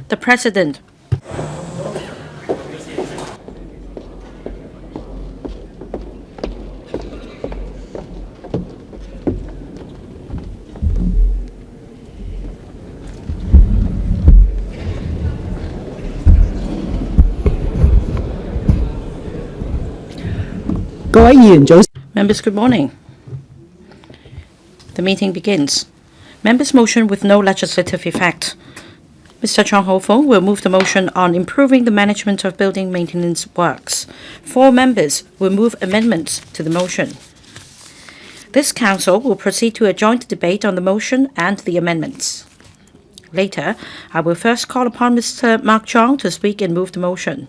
The President. Members, good morning. The meeting begins. Members' motion with no legislative effect. Mr. CHAN Hok-fung will move the motion on improving the management of building maintenance works. 4 members will move amendments to the motion. This Council will proceed to a joint debate on the motion and the amendments. Later, I will first call upon Mr. Mark Chong to speak and move the motion.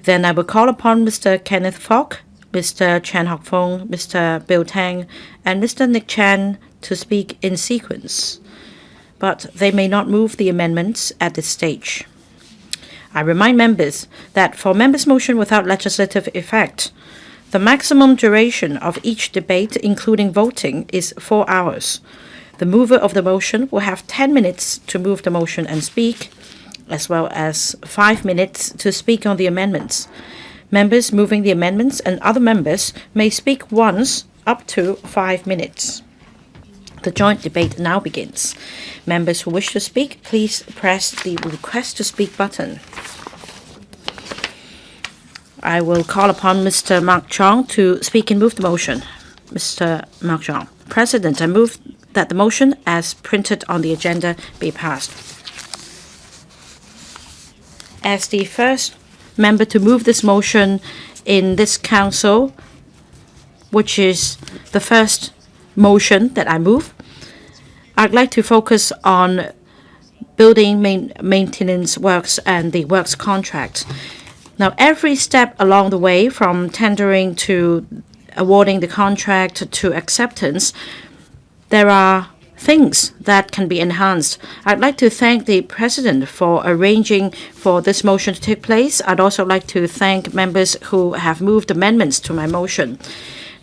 Then I will call upon Mr. Kenneth FOK, Mr. CHAN Hok-fung, Mr. bldg, and Mr. Nick Chan to speak in sequence, but they may not move the amendments at this stage. I remind members that for members' motion without legislative effect, the maximum duration of each debate, including voting, is 4 hours. The mover of the motion will have 10 minutes to move the motion and speak, as well as 5 minutes to speak on the amendments. Members moving the amendments and other members may speak once up to 5 minutes. The joint debate now begins. Members who wish to speak, please press the Request to Speak button. I will call upon Mr. Mark Chong to speak and move the motion. Mr. Mark Chong. President, I move that the motion as printed on the agenda be passed. As the first member to move this motion in this Council, which is the first motion that I move, I'd like to focus on building maintenance works and the works contract. Now, every step along the way, from tendering to awarding the contract to acceptance, there are things that can be enhanced. I'd like to thank the President for arranging for this motion to take place. I'd also like to thank members who have moved amendments to my motion.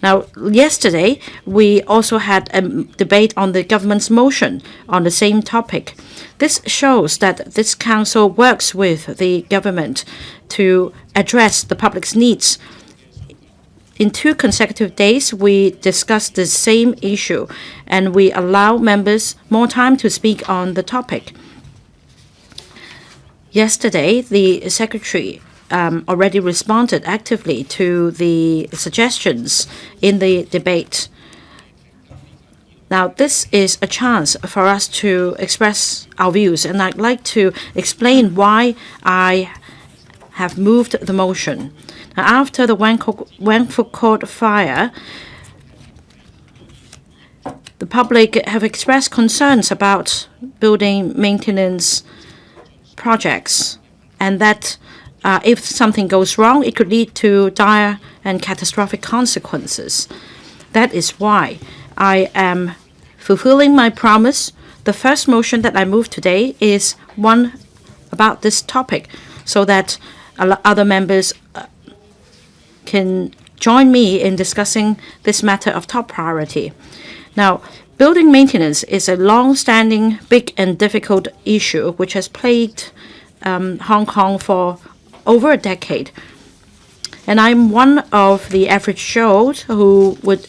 Now, yesterday, we also had a debate on the government's motion on the same topic. This shows that this Council works with the government to address the public's needs. In 2 consecutive days, we discussed the same issue, and we allow members more time to speak on the topic. Yesterday, the Secretary already responded actively to the suggestions in the debate. Now, this is a chance for us to express our views, and I'd like to explain why I have moved the motion. Now, after the Wangfuk Court fire, the public have expressed concerns about building maintenance projects, and that if something goes wrong, it could lead to dire and catastrophic consequences. That is why I am fulfilling my promise. The first motion that I move today is one about this topic, so that other members can join me in discussing this matter of top priority. Now, building maintenance is a long-standing, big and difficult issue which has plagued Hong Kong for over a decade. And I'm one of the average Joes who would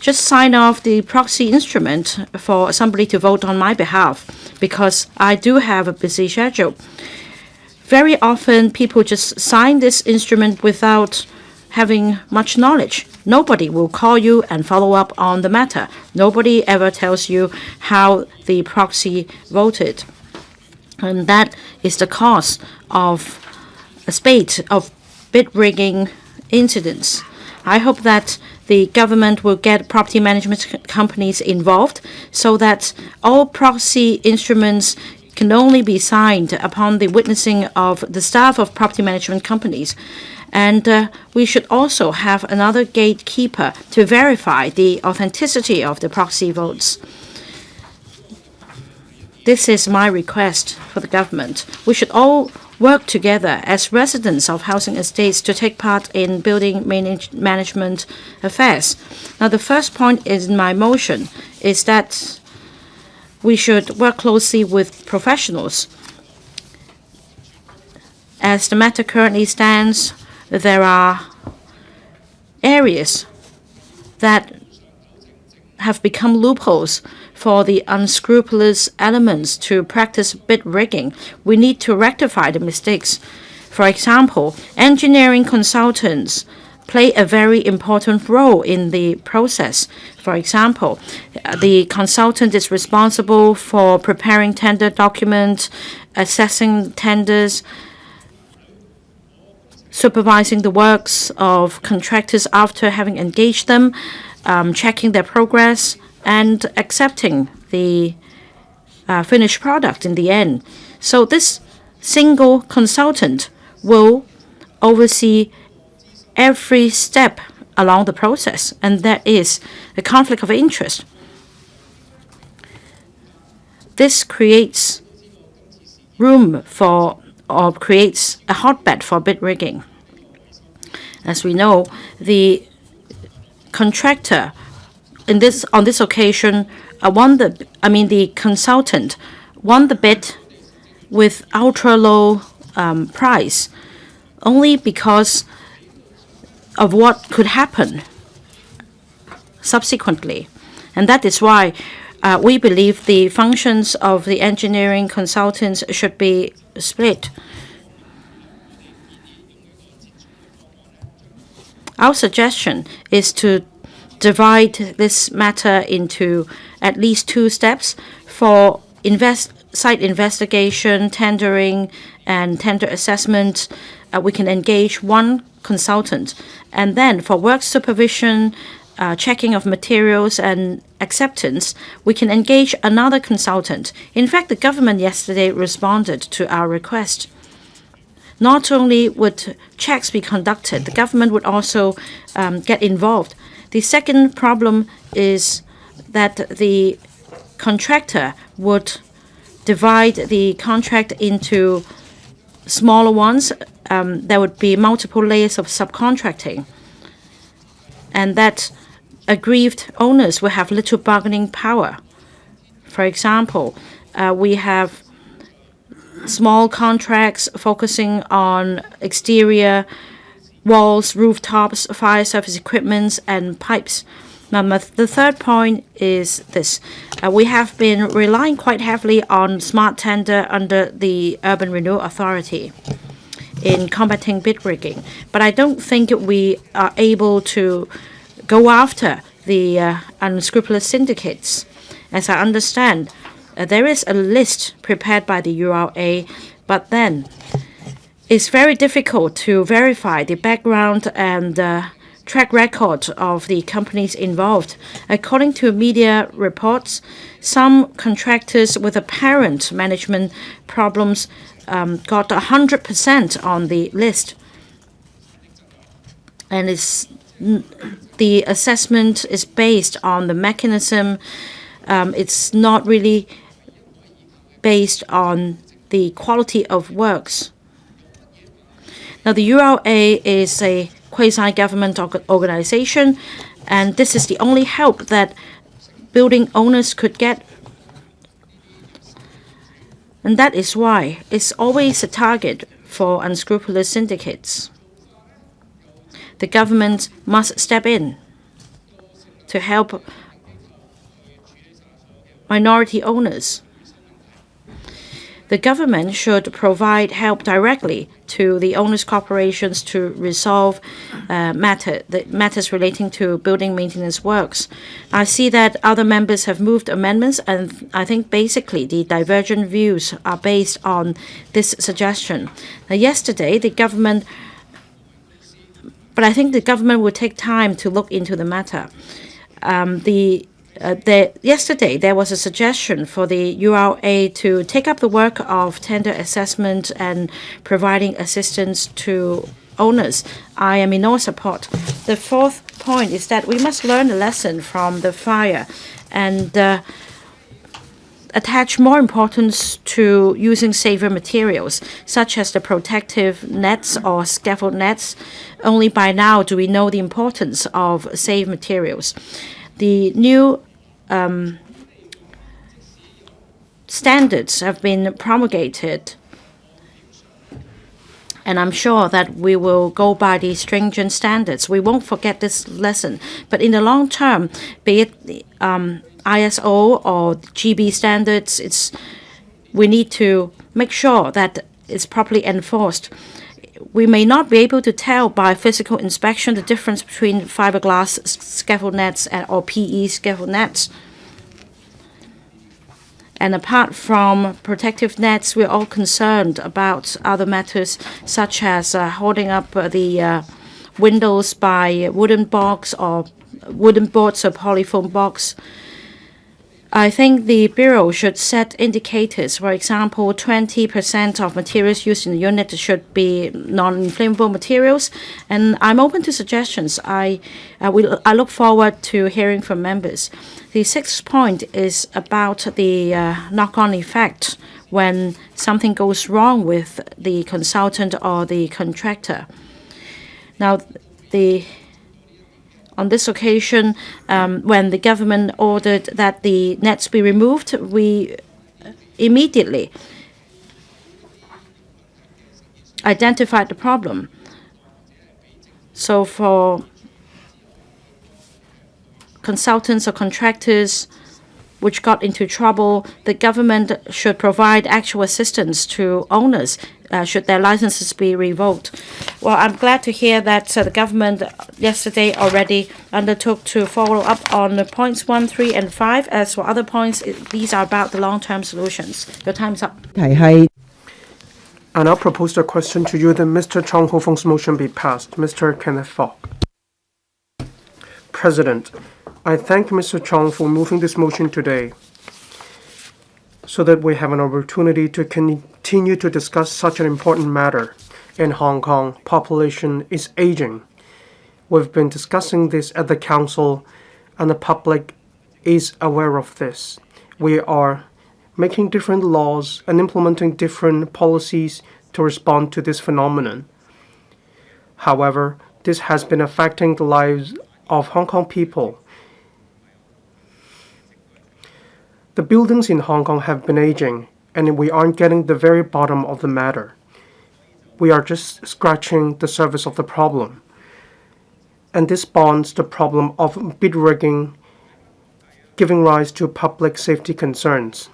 just sign off the proxy instrument for somebody to vote on my behalf, because I do have a busy schedule. Very often, people just sign this instrument without having much knowledge. Nobody will call you and follow up on the matter. Nobody ever tells you how the proxy voted. And that is the cause of a spate of bid-rigging incidents. I hope that the government will get property management companies involved so that all proxy instruments can only be signed upon the witnessing of the staff of property management companies. And we should also have another gatekeeper to verify the authenticity of the proxy votes. This is my request for the government. We should all work together as residents of housing estates to take part in building management affairs. Now, the first point in my motion is that we should work closely with professionals As the matter currently stands, there are areas that have become loopholes for the unscrupulous elements to practice bid rigging. We need to rectify the mistakes. For example, engineering consultants play a very important role in the process. For example, the consultant is responsible for preparing tender documents, assessing tenders, supervising the works of contractors after having engaged them, checking their progress, and accepting the finished product in the end. So this single consultant will oversee every step along the process, and there is a conflict of interest. This creates room for, or creates a hotbed for bid rigging. As we know, the contractor on this occasion the consultant won the bid with ultra low price only because of what could happen subsequently. And that is why we believe the functions of the engineering consultants should be split. Our suggestion is to divide this matter into at least 2 steps. For site investigation, tendering, and tender assessment, we can engage 1 consultant. And then for work supervision, checking of materials, and acceptance, we can engage another consultant. In fact, the government yesterday responded to our request. Not only would checks be conducted, the government would also get involved. The second problem is that the contractor would divide the contract into smaller ones. There would be multiple layers of subcontracting, and that aggrieved owners will have little bargaining power. For example, we have small contracts focusing on exterior walls, rooftops, fire service equipment, and pipes. Now, the third point is this. We have been relying quite heavily on smart tender under the Urban Renewal Authority in combating bid rigging. But I don't think we are able to go after the unscrupulous syndicates. As I understand, there is a list prepared by the URA, but then it's very difficult to verify the background and track record of the companies involved. According to media reports, some contractors with apparent management problems got 100% on the list. And the assessment is based on the mechanism. It's not really based on the quality of works. Now, the URA is a quasi-government organization, and this is the only help that building owners could get. And that is why it's always a target for unscrupulous syndicates. The government must step in to help minority owners. The government should provide help directly to the owners' corporations to resolve matters relating to building maintenance works. I see that other members have moved amendments, and I think basically the divergent views are based on this suggestion. Now, yesterday, but I think the government will take time to look into the matter. Yesterday, there was a suggestion for the URA to take up the work of tender assessment and providing assistance to owners. I am in all support. The fourth point is that we must learn a lesson from the fire and attach more importance to using safer materials, such as the protective nets or scaffold nets. Only by now do we know the importance of safe materials. The new standards have been promulgated And I'm sure that we will go by the stringent standards. We won't forget this lesson. But in the long term, be it ISO or GB standards, we need to make sure that it's properly enforced. We may not be able to tell by physical inspection the difference between fiberglass scaffold nets or PE scaffold nets. And apart from protective nets, we're all concerned about other matters, such as holding up the windows by wooden box or wooden boards or polyfoam box. I think the Bureau should set indicators. For example, 20% of materials used in the unit should be non-inflammable materials. And I'm open to suggestions. I look forward to hearing from members. The sixth point is about the knock-on effect when something goes wrong with the consultant or the contractor. Now, on this occasion, when the government ordered that the nets be removed, we immediately identified the problem. So for consultants or contractors which got into trouble, the government should provide actual assistance to owners should their licenses be revoked. Well, I'm glad to hear that the government yesterday already undertook to follow up on points 1, 3, and 5. As for other points, these are about the long-term solutions. Your time's up. I now propose a question to you that Mr. Chong Ho-fung's motion be passed. Mr. Kenneth FOK. President, I thank Mr. Chong for moving this motion today so that we have an opportunity to continue to discuss such an important matter. In Hong Kong, population is aging. We've been discussing this at the council, and the public is aware of this. We are making different laws and implementing different policies to respond to this phenomenon. However, this has been affecting the lives of Hong Kong people. The buildings in Hong Kong have been aging, and we aren't getting the very bottom of the matter. We are just scratching the surface of the problem. And this bonds the problem of bid rigging, giving rise to public safety concerns.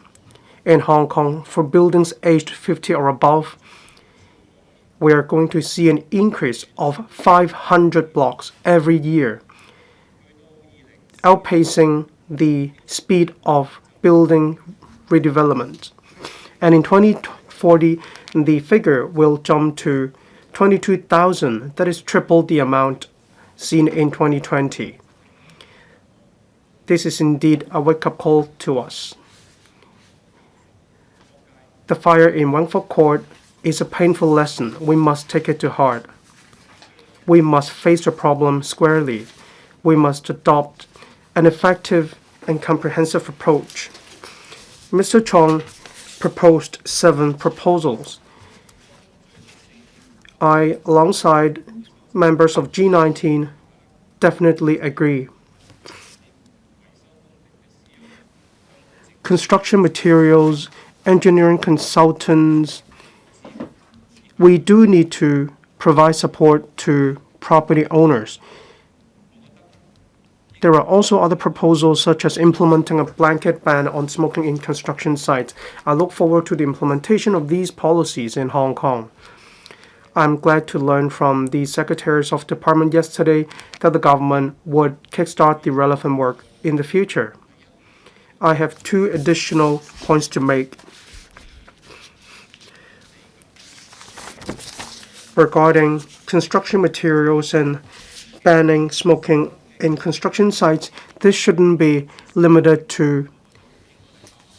In Hong Kong, for buildings aged 50 or above, we are going to see an increase of 500 blocks every year, outpacing the speed of building redevelopment. And in 2040, the figure will jump to 22,000. That is triple the amount seen in 2020. This is indeed a wake-up call to us. The fire in Wangford Court is a painful lesson. We must take it to heart. We must face the problem squarely. We must adopt an effective and comprehensive approach. Mr. Chong proposed 7 proposals. I, alongside members of G19, definitely agree. Construction materials, engineering consultants, we do need to provide support to property owners. There are also other proposals, such as implementing a blanket ban on smoking in construction sites. I look forward to the implementation of these policies in Hong Kong. I'm glad to learn from the secretaries of department yesterday that the government would kickstart the relevant work in the future. I have 2 additional points to make. Regarding construction materials and banning smoking in construction sites, this shouldn't be limited to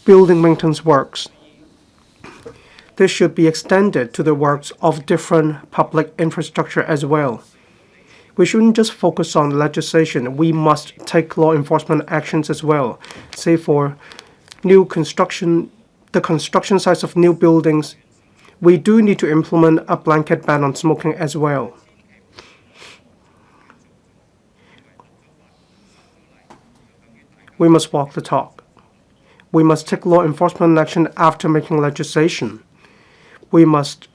building maintenance works. This should be extended to the works of different public infrastructure as well. We shouldn't just focus on legislation. We must take law enforcement actions as well. Say for new construction, the construction sites of new buildings, we do need to implement a blanket ban on smoking as well. We must walk the talk. We must take law enforcement action after making legislation. We must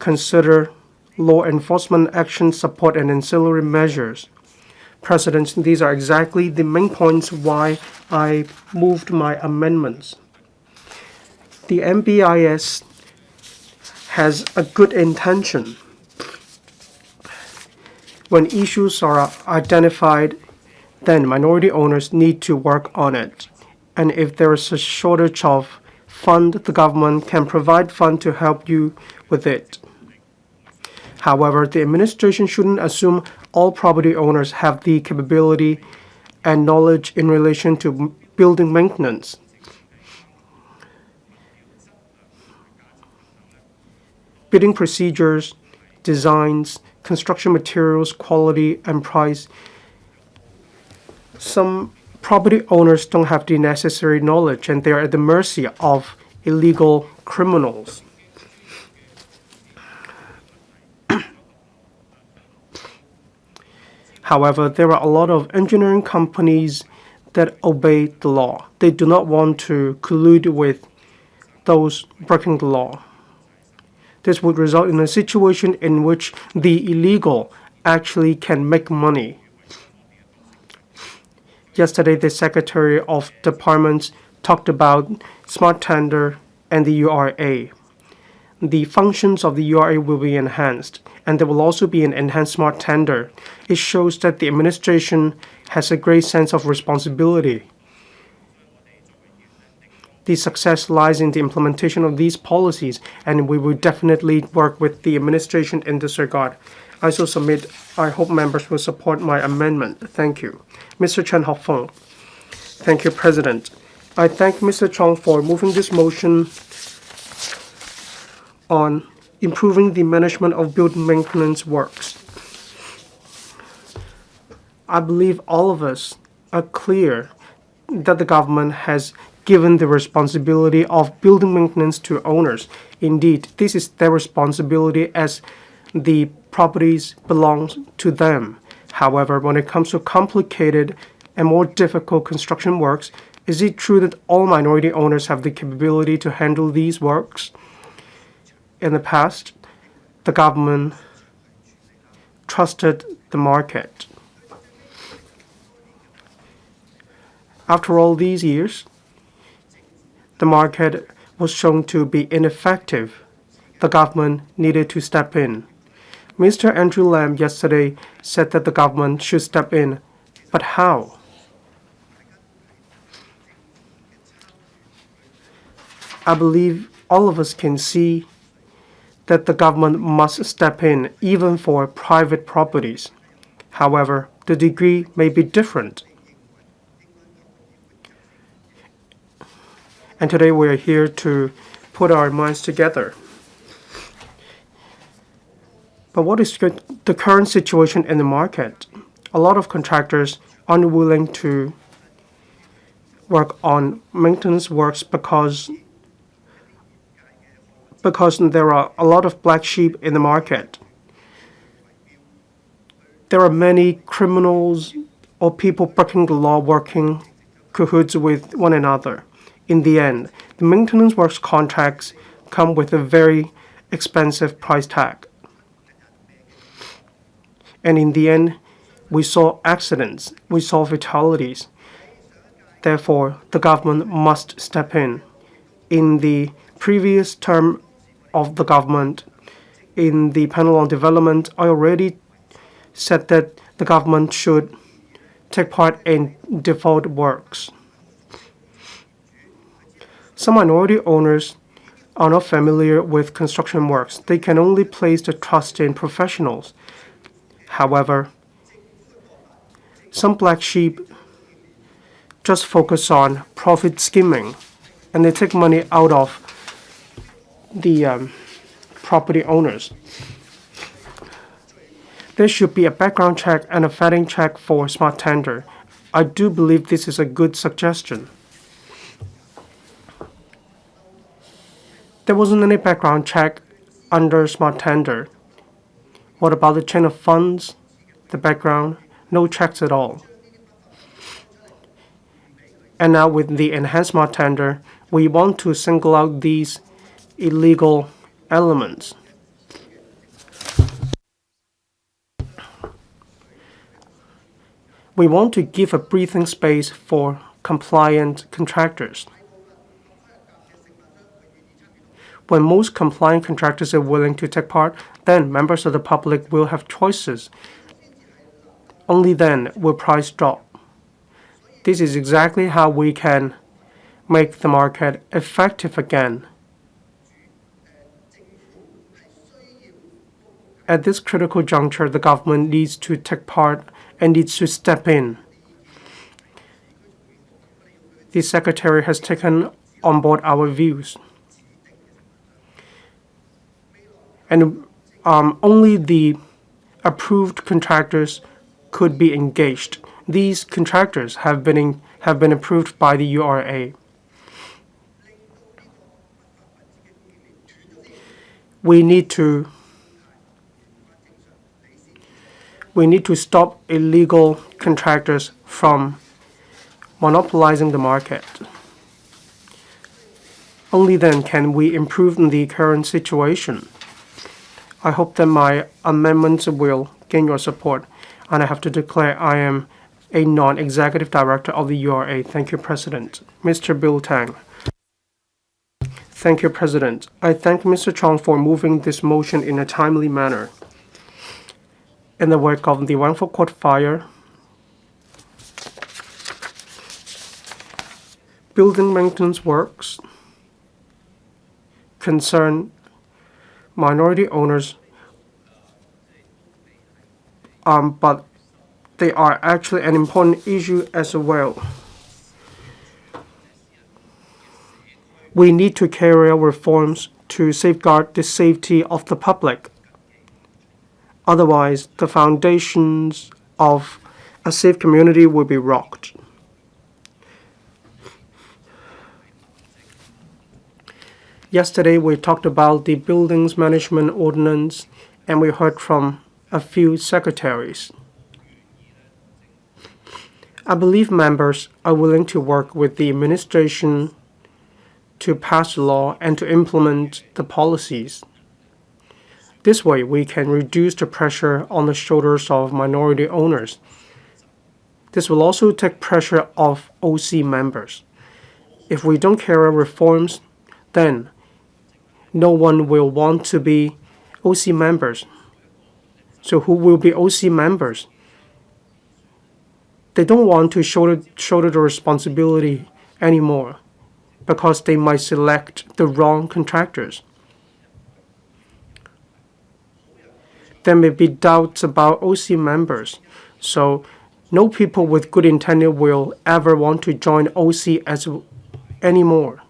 consider law enforcement action support and ancillary measures. President, these are exactly the main points why I moved my amendments. The MBIS has a good intention. When issues are identified, then minority owners need to work on it. And if there is a shortage of fund, the government can provide fund to help you with it. However, the administration shouldn't assume all property owners have the capability and knowledge in relation to building maintenance. Bidding procedures, designs, construction materials, quality, and price. Some property owners don't have the necessary knowledge and they are at the mercy of illegal criminals. However, there are a lot of engineering companies that obey the law. They do not want to collude with those breaking the law. This would result in a situation in which the illegal actually can make money. Yesterday, the Secretary of Departments talked about smart tender and the URA. The functions of the URA will be enhanced, and there will also be an enhanced smart tender. It shows that the administration has a great sense of responsibility. The success lies in the implementation of these policies, and we will definitely work with the administration in this regard. I also submit, I hope members will support my amendment. Thank you. Mr. CHAN Hok-fung. Thank you, President. I thank Mr. Chong for moving this motion on improving the management of building maintenance works. I believe all of us are clear that the government has given the responsibility of building maintenance to owners. Indeed, this is their responsibility as the properties belong to them. However, when it comes to complicated and more difficult construction works, is it true that all minority owners have the capability to handle these works? In the past, the government trusted the market. After all these years, the market was shown to be ineffective. The government needed to step in. Mr. Andrew Lam yesterday said that the government should step in, but how? I believe all of us can see that the government must step in even for private properties. However, the degree may be different. And today we are here to put our minds together. But what is the current situation in the market? A lot of contractors are unwilling to work on maintenance works because there are a lot of black sheep in the market. There are many criminals or people breaking the law working cahoots with one another. In the end, the maintenance works contracts come with a very expensive price tag. And in the end, we saw accidents, we saw fatalities. Therefore, the government must step in. In the previous term of the government, in the panel on development, I already said that the government should take part in default works. Some minority owners are not familiar with construction works. They can only place the trust in professionals. However, some black sheep just focus on profit skimming, and they take money out of the property owners. There should be a background check and a vetting check for smart tender. I do believe this is a good suggestion. There wasn't any background check under smart tender. What about the chain of funds, the background? No checks at all. And now with the enhanced smart tender, we want to single out these illegal elements. We want to give a breathing space for compliant contractors. When most compliant contractors are willing to take part, then members of the public will have choices. Only then will price drop. This is exactly how we can make the market effective again. At this critical juncture, the government needs to take part and needs to step in. The Secretary has taken on board our views. And only the approved contractors could be engaged. These contractors have been approved by the URA. We need to stop illegal contractors from monopolizing the market. Only then can we improve the current situation. I hope that my amendments will gain your support, and I have to declare I am a non-executive director of the URA. Thank you, President. Mr. Bill Tang. Thank you, President. I thank Mr. Chong for moving this motion in a timely manner. In the wake of the Wangful Court fire, building maintenance works concern minority owners, but they are actually an important issue as well. We need to carry out reforms to safeguard the safety of the public. Otherwise, the foundations of a safe community will be rocked. Yesterday, we talked about the Buildings Management Ordinance, and we heard from a few secretaries. I believe members are willing to work with the administration to pass the law and to implement the policies. This way, we can reduce the pressure on the shoulders of minority owners. This will also take pressure off OC members. If we don't carry out reforms, then no one will want to be OC members. So who will be OC members? They don't want to shoulder the responsibility anymore because they might select the wrong contractors. There may be doubts about OC members, so no people with good intention will ever want to join OC anymore.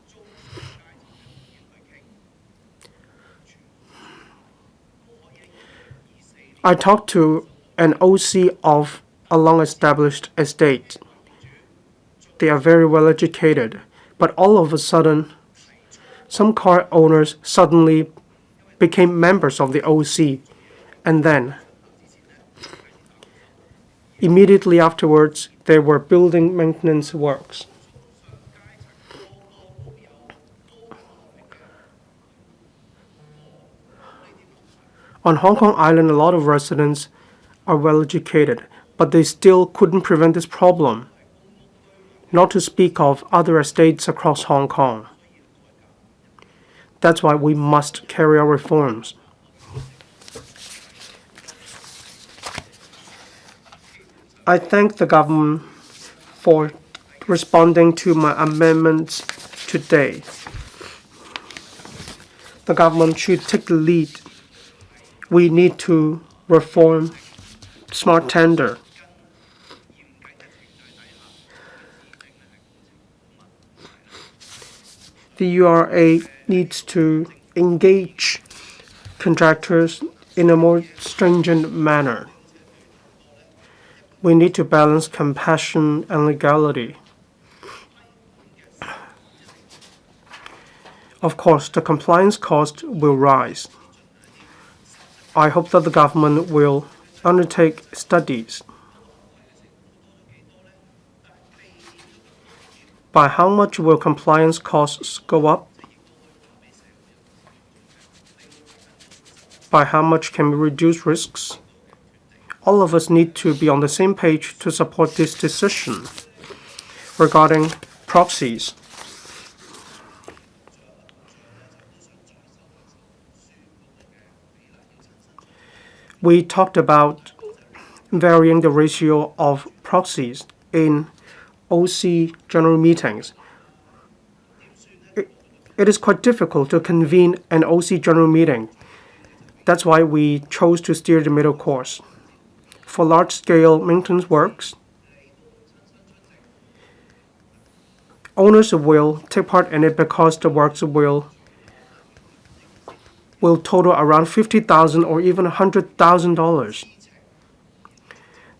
I talked to an OC of a long-established estate. They are very well educated, but all of a sudden, some car owners suddenly became members of the OC, and then immediately afterwards, there were building maintenance works. On Hong Kong Island, a lot of residents are well educated, but they still couldn't prevent this problem, not to speak of other estates across Hong Kong. That's why we must carry out reforms. I thank the government for responding to my amendments today. The government should take the lead. We need to reform smart tender. The URA needs to engage contractors in a more stringent manner. We need to balance compassion and legality. Of course, the compliance cost will rise. I hope that the government will undertake studies. By how much will compliance costs go up? By how much can we reduce risks? all of us need to be on the same page to support this decision regarding proxies. We talked about varying the ratio of proxies in OC general meetings. It is quite difficult to convene an OC general meeting. That's why we chose to steer the middle course. For large-scale maintenance works, owners will take part in it because the works will total around $50,000 or even $100,000.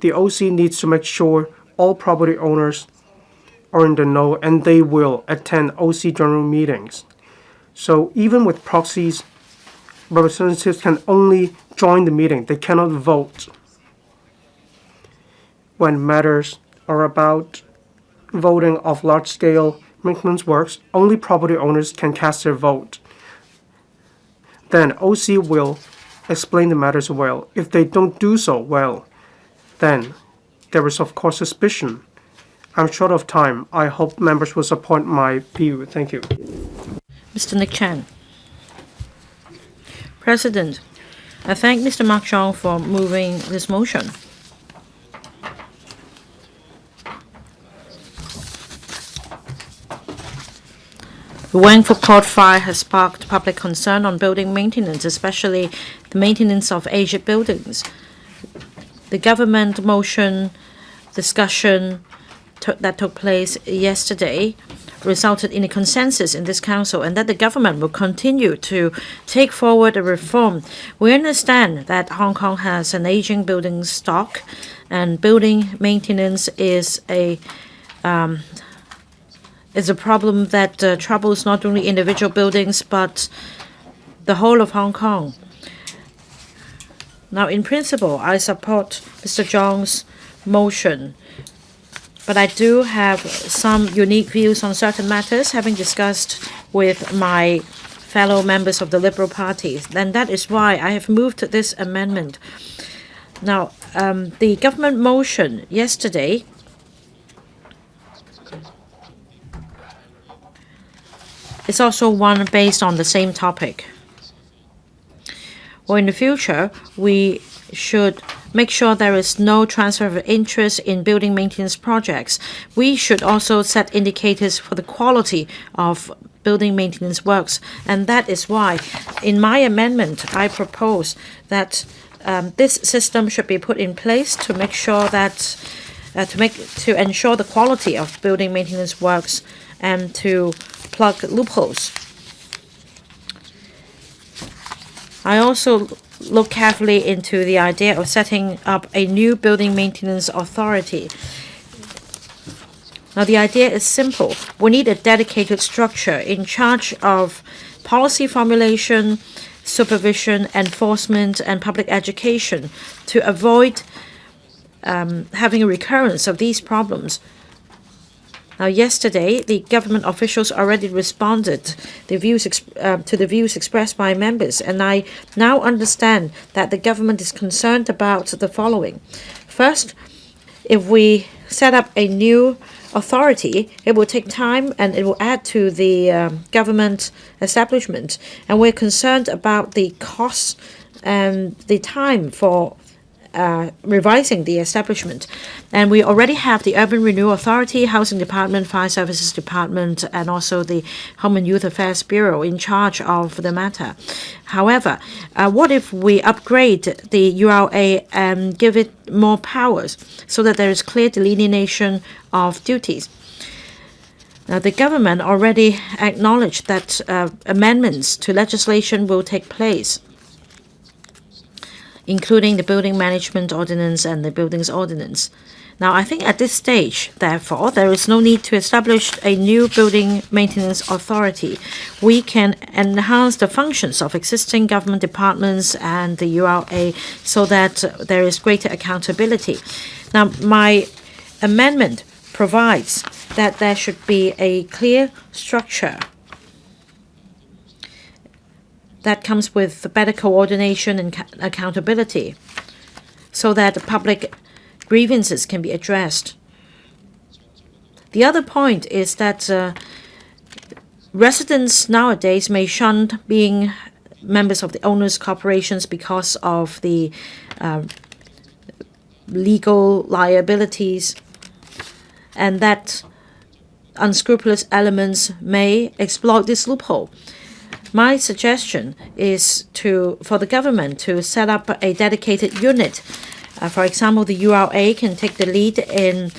The OC needs to make sure all property owners are in the know and they will attend OC general meetings. So even with proxies, representatives can only join the meeting. They cannot vote. When matters are about voting of large-scale maintenance works, only property owners can cast their vote. Then OC will explain the matters well. If they don't do so well, then there is of course suspicion. I'm short of time. I hope members will support my view. Thank you. Mr. Nick Chan. President, I thank Mr. Mark Chong for moving this motion. The Wangford Court fire has sparked public concern on building maintenance, especially the maintenance of aged buildings. The government motion discussion that took place yesterday resulted in a consensus in this council and that the government will continue to take forward a reform. We understand that Hong Kong has an aging building stock and building maintenance is a problem that troubles not only individual buildings but the whole of Hong Kong. Now, in principle, I support Mr. Zhong's motion, but I do have some unique views on certain matters, having discussed with my fellow members of the Liberal Party, and that is why I have moved this amendment. Now, the government motion yesterday is also one based on the same topic. Well, in the future, we should make sure there is no transfer of interest in building maintenance projects. We should also set indicators for the quality of building maintenance works. And that is why, in my amendment, I propose that this system should be put in place to make sure that to ensure the quality of building maintenance works and to plug loopholes. I also look carefully into the idea of setting up a new building maintenance authority. Now, the idea is simple. We need a dedicated structure in charge of policy formulation, supervision, enforcement, and public education to avoid having a recurrence of these problems. Now, yesterday, the government officials already responded to the views expressed by members, and I now understand that the government is concerned about the following. First, if we set up a new authority, it will take time and it will add to the government establishment, and we're concerned about the costs and the time for revising the establishment. And we already have the Urban Renewal Authority, Housing Department, Fire Services Department, and also the Home and Youth Affairs Bureau in charge of the matter. However, what if we upgrade the URA and give it more powers so that there is clear delineation of duties? Now, the government already acknowledged that amendments to legislation will take place, including the Building Management Ordinance and the Buildings Ordinance. Now, I think at this stage, therefore, there is no need to establish a new building maintenance authority. We can enhance the functions of existing government departments and the URA so that there is greater accountability. Now, my amendment provides that there should be a clear structure that comes with better coordination and accountability, so that the public grievances can be addressed. The other point is that residents nowadays may shun being members of the owners' corporations because of the legal liabilities, and that unscrupulous elements may exploit this loophole. My suggestion is for the government to set up a dedicated unit. For example, the URA can take the lead in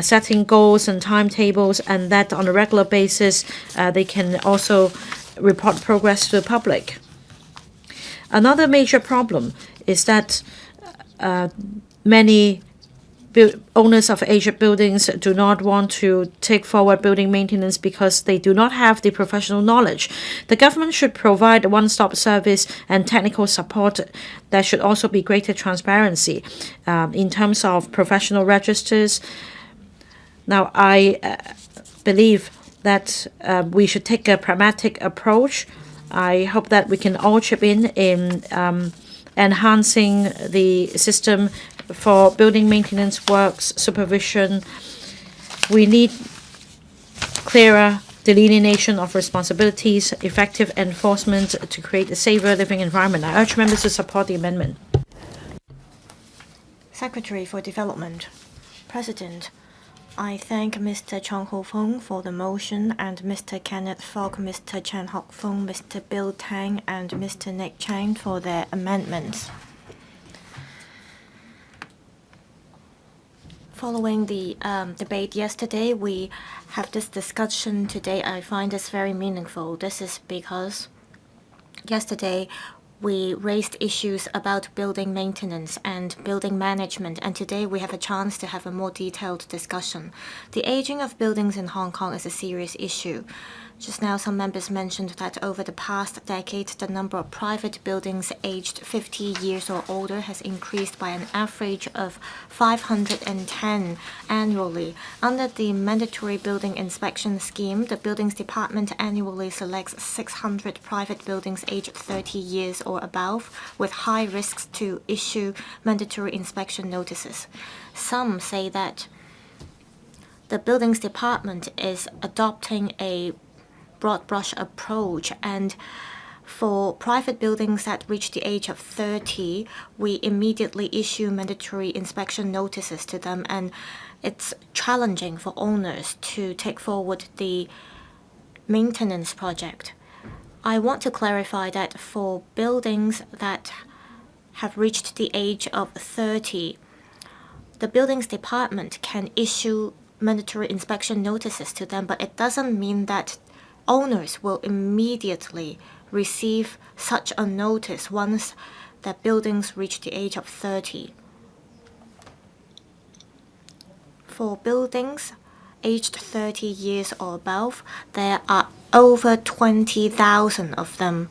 setting goals and timetables, and that on a regular basis they can also report progress to the public. Another major problem is that many owners of aged buildings do not want to take forward building maintenance because they do not have the professional knowledge. The government should provide a one-stop service and technical support. There should also be greater transparency in terms of professional registers. Now, I believe that we should take a pragmatic approach. I hope that we can all chip in enhancing the system for building maintenance works, supervision. We need clearer delineation of responsibilities, effective enforcement to create a safer living environment. I urge members to support the amendment. Secretary for Development. President, I thank Mr. Chong Ho-fung for the motion and Mr. Kenneth FOK, Mr. Chan Hok-fung, Mr. Bill Tang, and Mr. Nick Chang for their amendments. Following the debate yesterday, we have this discussion today. I find this very meaningful. This is because yesterday we raised issues about building maintenance and building management, and today we have a chance to have a more detailed discussion. The aging of buildings in Hong Kong is a serious issue. Just now, some members mentioned that over the past decade, the number of private buildings aged 50 years or older has increased by an average of 510 annually. Under the mandatory building inspection scheme, the Buildings Department annually selects 600 private buildings aged 30 years or above with high risks to issue mandatory inspection notices. Some say that the Buildings Department is adopting a broad brush approach, and for private buildings that reach the age of 30, we immediately issue mandatory inspection notices to them, and it's challenging for owners to take forward the maintenance project. I want to clarify that for buildings that have reached the age of 30, the Buildings Department can issue mandatory inspection notices to them, but it doesn't mean that owners will immediately receive such a notice once the buildings reach the age of 30. For buildings aged 30 years or above, there are over 20,000 of them.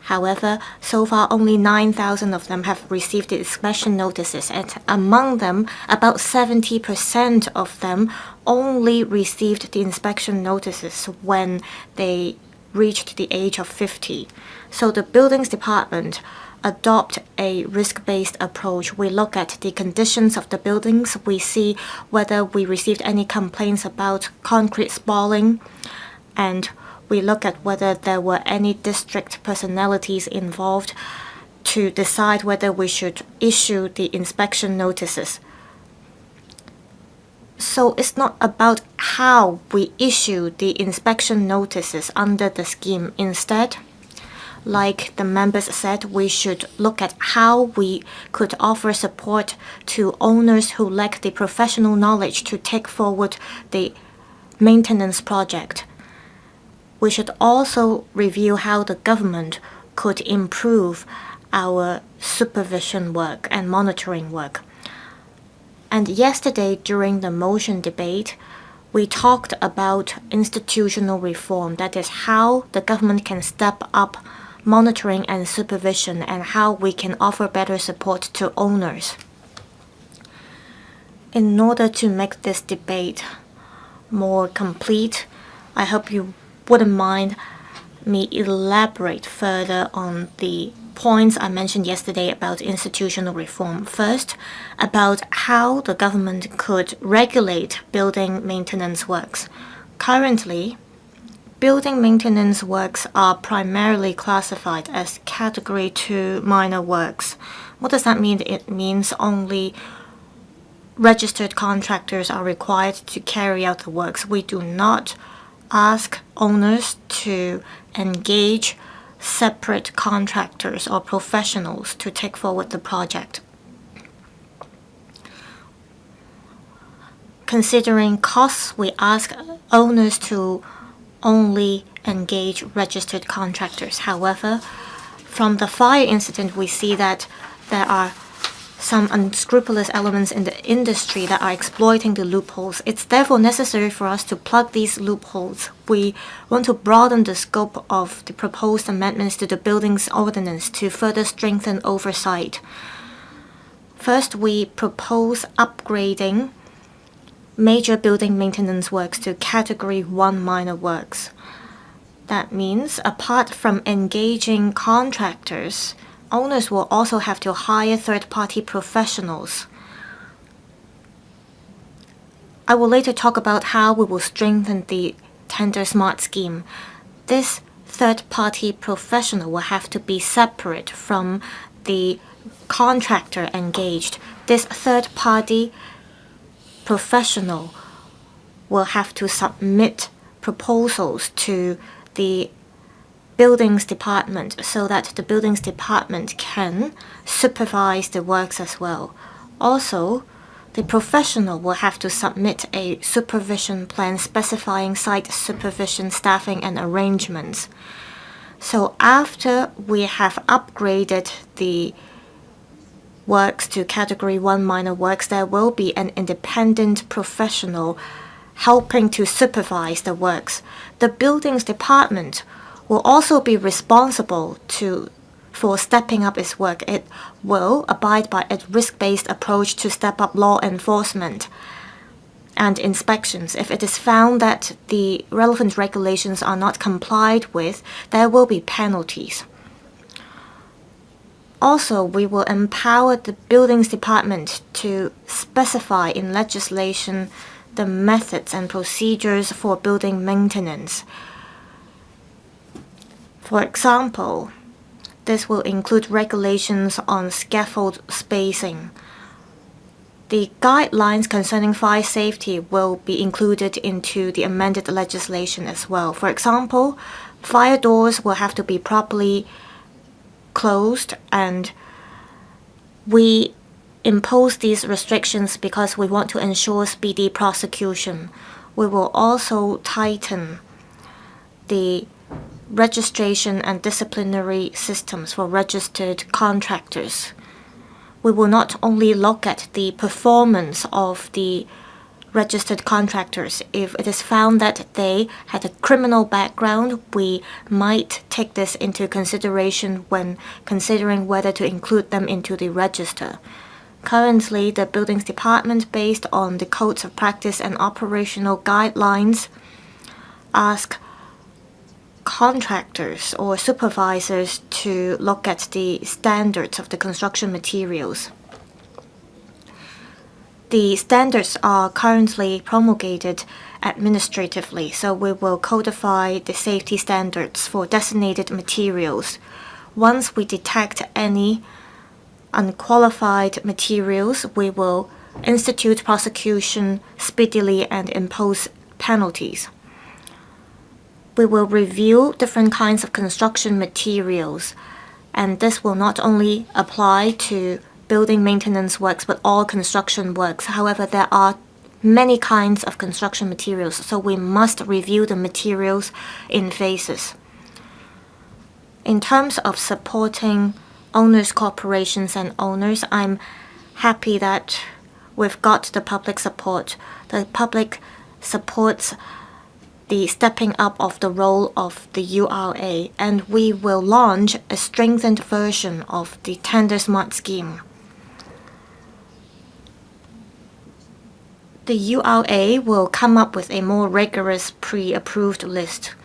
However, so far only 9,000 of them have received the inspection notices, and among them, about 70% of them only received the inspection notices when they reached the age of 50. So the Buildings Department adopt a risk-based approach. We look at the conditions of the buildings. We see whether we received any complaints about concrete spalling, and we look at whether there were any district personalities involved to decide whether we should issue the inspection notices. So it's not about how we issue the inspection notices under the scheme. Instead, like the members said, we should look at how we could offer support to owners who lack the professional knowledge to take forward the maintenance project. We should also review how the government could improve our supervision work and monitoring work. And yesterday, during the motion debate, we talked about institutional reform. That is how the government can step up monitoring and supervision, and how we can offer better support to owners. In order to make this debate more complete, I hope you wouldn't mind me elaborate further on the points I mentioned yesterday about institutional reform. First, about how the government could regulate building maintenance works. Currently, building maintenance works are primarily classified as Category 2 minor works. What does that mean? It means only registered contractors are required to carry out the works. We do not ask owners to engage separate contractors or professionals to take forward the project. Considering costs, we ask owners to only engage registered contractors. However, from the fire incident, we see that there are some unscrupulous elements in the industry that are exploiting the loopholes. It's therefore necessary for us to plug these loopholes. We want to broaden the scope of the proposed amendments to the Buildings Ordinance to further strengthen oversight. First, we propose upgrading major building maintenance works to Category 1 minor works. That means, apart from engaging contractors, owners will also have to hire third-party professionals. I will later talk about how we will strengthen the Tender Smart scheme. This third-party professional will have to be separate from the contractor engaged. This third-party professional will have to submit proposals to the Buildings Department so that the Buildings Department can supervise the works as well. Also, the professional will have to submit a supervision plan specifying site supervision, staffing, and arrangements. So after we have upgraded the works to Category 1 minor works, there will be an independent professional helping to supervise the works. The Buildings Department will also be responsible for stepping up its work. It will abide by a risk-based approach to step up law enforcement and inspections. If it is found that the relevant regulations are not complied with, there will be penalties. Also, we will empower the Buildings Department to specify in legislation the methods and procedures for building maintenance. For example, this will include regulations on scaffold spacing. The guidelines concerning fire safety will be included into the amended legislation as well. For example, fire doors will have to be properly closed, and we impose these restrictions because we want to ensure speedy prosecution. We will also tighten the registration and disciplinary systems for registered contractors. We will not only look at the performance of the registered contractors. If it is found that they had a criminal background, we might take this into consideration when considering whether to include them into the register. Currently, the Buildings Department, based on the codes of practice and operational guidelines, ask contractors or supervisors to look at the standards of the construction materials. The standards are currently promulgated administratively, so we will codify the safety standards for designated materials. Once we detect any unqualified materials, we will institute prosecution speedily and impose penalties. We will review different kinds of construction materials, and this will not only apply to building maintenance works but all construction works. However, there are many kinds of construction materials, so we must review the materials in phases. In terms of supporting owners, corporations, and owners, I'm happy that we've got the public support. The public supports the stepping up of the role of the URA, and we will launch a strengthened version of the Tender Smart scheme. The URA will come up with a more rigorous pre-approved list.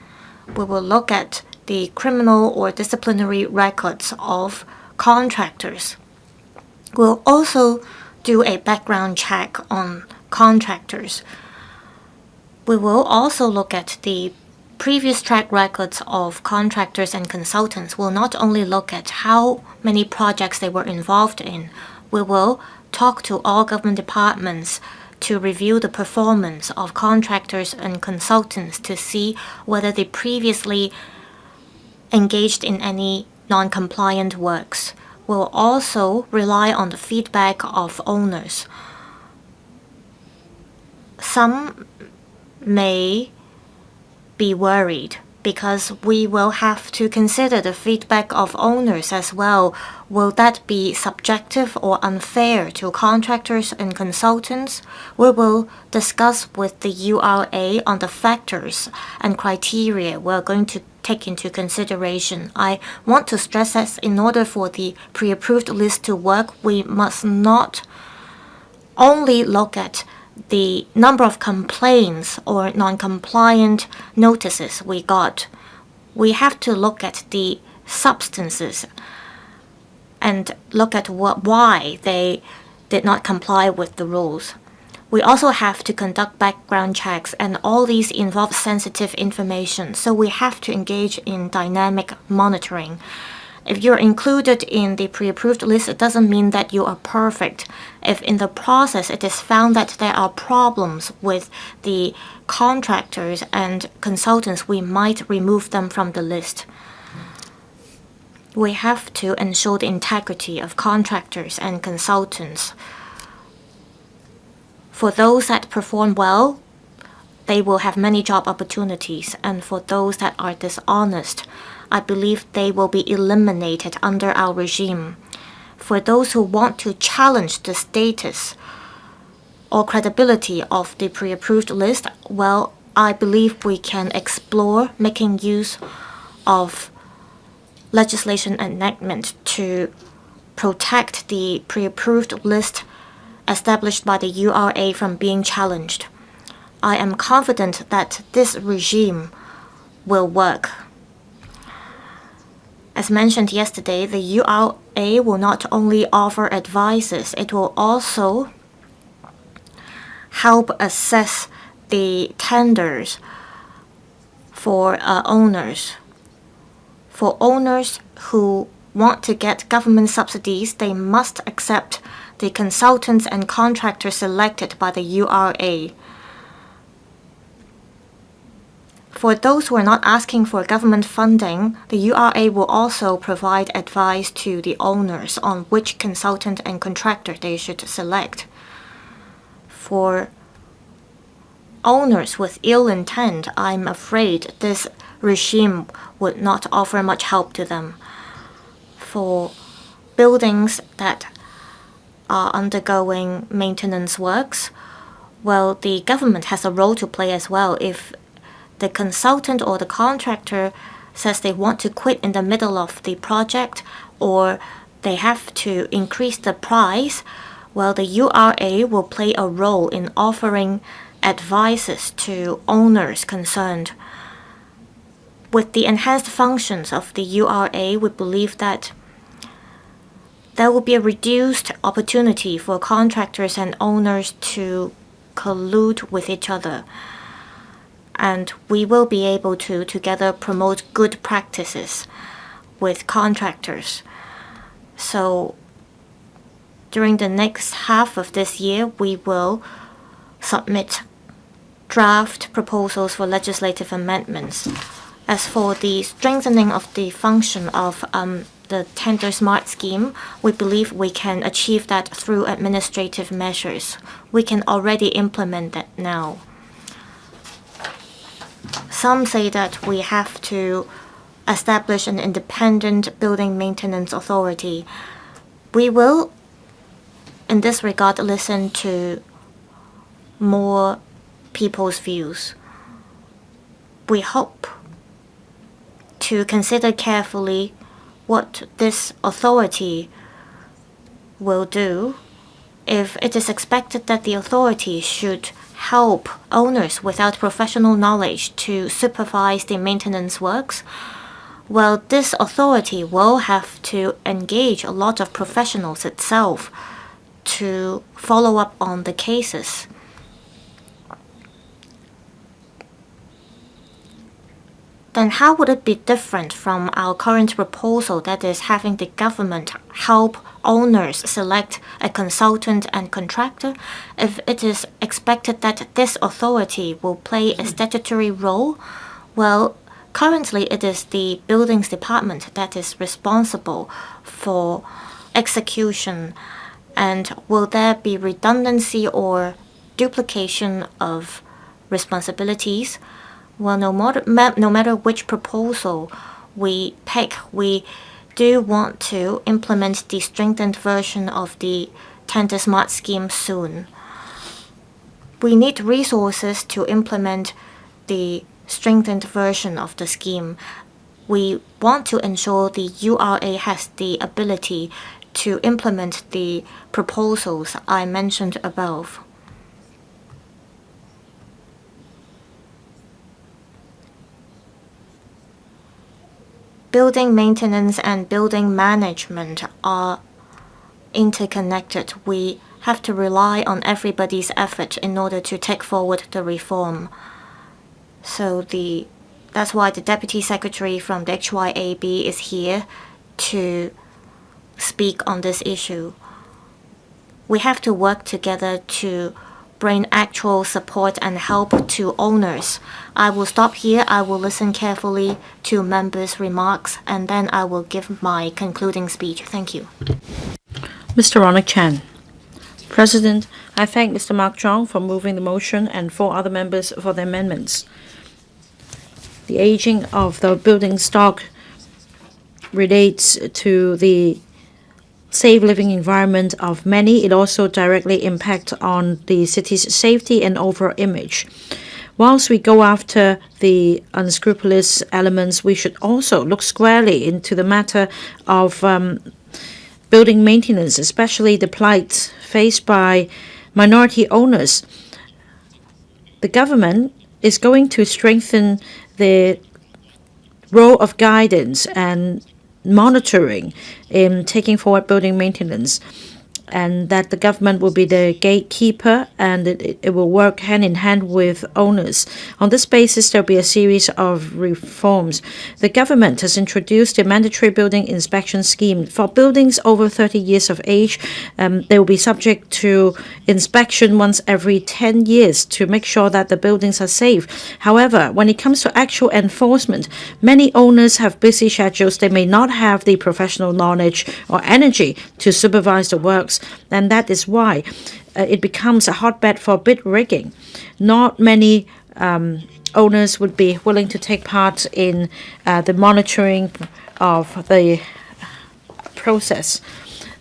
We will look at the criminal or disciplinary records of contractors. We'll also do a background check on contractors. We will also look at the previous track records of contractors and consultants. We'll not only look at how many projects they were involved in, we will talk to all government departments to review the performance of contractors and consultants to see whether they previously engaged in any non-compliant works. We'll also rely on the feedback of owners. Some may be worried because we will have to consider the feedback of owners as well. Will that be subjective or unfair to contractors and consultants? We will discuss with the URA on the factors and criteria we're going to take into consideration. I want to stress that in order for the pre-approved list to work, we must not only look at the number of complaints or non-compliant notices we got. We have to look at the substances and look at why they did not comply with the rules. We also have to conduct background checks, and all these involve sensitive information, so we have to engage in dynamic monitoring. If you're included in the pre-approved list, it doesn't mean that you are perfect. If in the process it is found that there are problems with the contractors and consultants, we might remove them from the list. We have to ensure the integrity of contractors and consultants. For those that perform well, they will have many job opportunities, and for those that are dishonest, I believe they will be eliminated under our regime. For those who want to challenge the status or credibility of the pre-approved list, well, I believe we can explore making use of legislation enactment to protect the pre-approved list established by the URA from being challenged. I am confident that this regime will work. As mentioned yesterday, the URA will not only offer advices, it will also help assess the tenders for owners. For owners who want to get government subsidies, they must accept the consultants and contractors selected by the URA. For those who are not asking for government funding, the URA will also provide advice to the owners on which consultant and contractor they should select. For owners with ill intent, I'm afraid this regime would not offer much help to them. For buildings that are undergoing maintenance works, well, the government has a role to play as well. If the consultant or the contractor says they want to quit in the middle of the project, or they have to increase the price, well, the URA will play a role in offering advices to owners concerned. With the enhanced functions of the URA, we believe that there will be a reduced opportunity for contractors and owners to collude with each other. And we will be able to together promote good practices with contractors. So during the next half of this year, we will submit draft proposals for legislative amendments. As for the strengthening of the function of the Tender Smart Scheme, we believe we can achieve that through administrative measures. We can already implement that now. Some say that we have to establish an independent building maintenance authority. We will, in this regard, listen to more people's views. We hope to consider carefully what this authority will do. If it is expected that the authority should help owners without professional knowledge to supervise the maintenance works, well, this authority will have to engage a lot of professionals itself to follow up on the cases. Then how would it be different from our current proposal, that is having the government help owners select a consultant and contractor, if it is expected that this authority will play a statutory role? Well, currently it is the buildings department that is responsible for execution, and will there be redundancy or duplication of responsibilities? Well, no matter which proposal we pick, we do want to implement the strengthened version of the Tender Smart scheme soon. We need resources to implement the strengthened version of the scheme. We want to ensure the URA has the ability to implement the proposals I mentioned above. Building maintenance and building management are interconnected. We have to rely on everybody's effort in order to take forward the reform. So that's why the Deputy Secretary from the HYAB is here to speak on this issue. We have to work together to bring actual support and help to owners. I will stop here. I will listen carefully to members' remarks, and then I will give my concluding speech. Thank you. Mr. Ronald Chan. President, I thank Mr. Mark Zhong for moving the motion and 4 other members for their amendments. The aging of the building stock relates to the safe living environment of many. It also directly impacts on the city's safety and overall image. Whilst we go after the unscrupulous elements, we should also look squarely into the matter of building maintenance, especially the plight faced by minority owners. The government is going to strengthen the role of guidance and monitoring in taking forward building maintenance, and that the government will be the gatekeeper, and it will work hand in hand with owners. On this basis, there will be a series of reforms. The government has introduced a mandatory building inspection scheme. For buildings over 30 years of age, they will be subject to inspection once every 10 years to make sure that the buildings are safe. However, when it comes to actual enforcement, many owners have busy schedules. They may not have the professional knowledge or energy to supervise the works, and that is why it becomes a hotbed for bid rigging. Not many owners would be willing to take part in the monitoring of the process.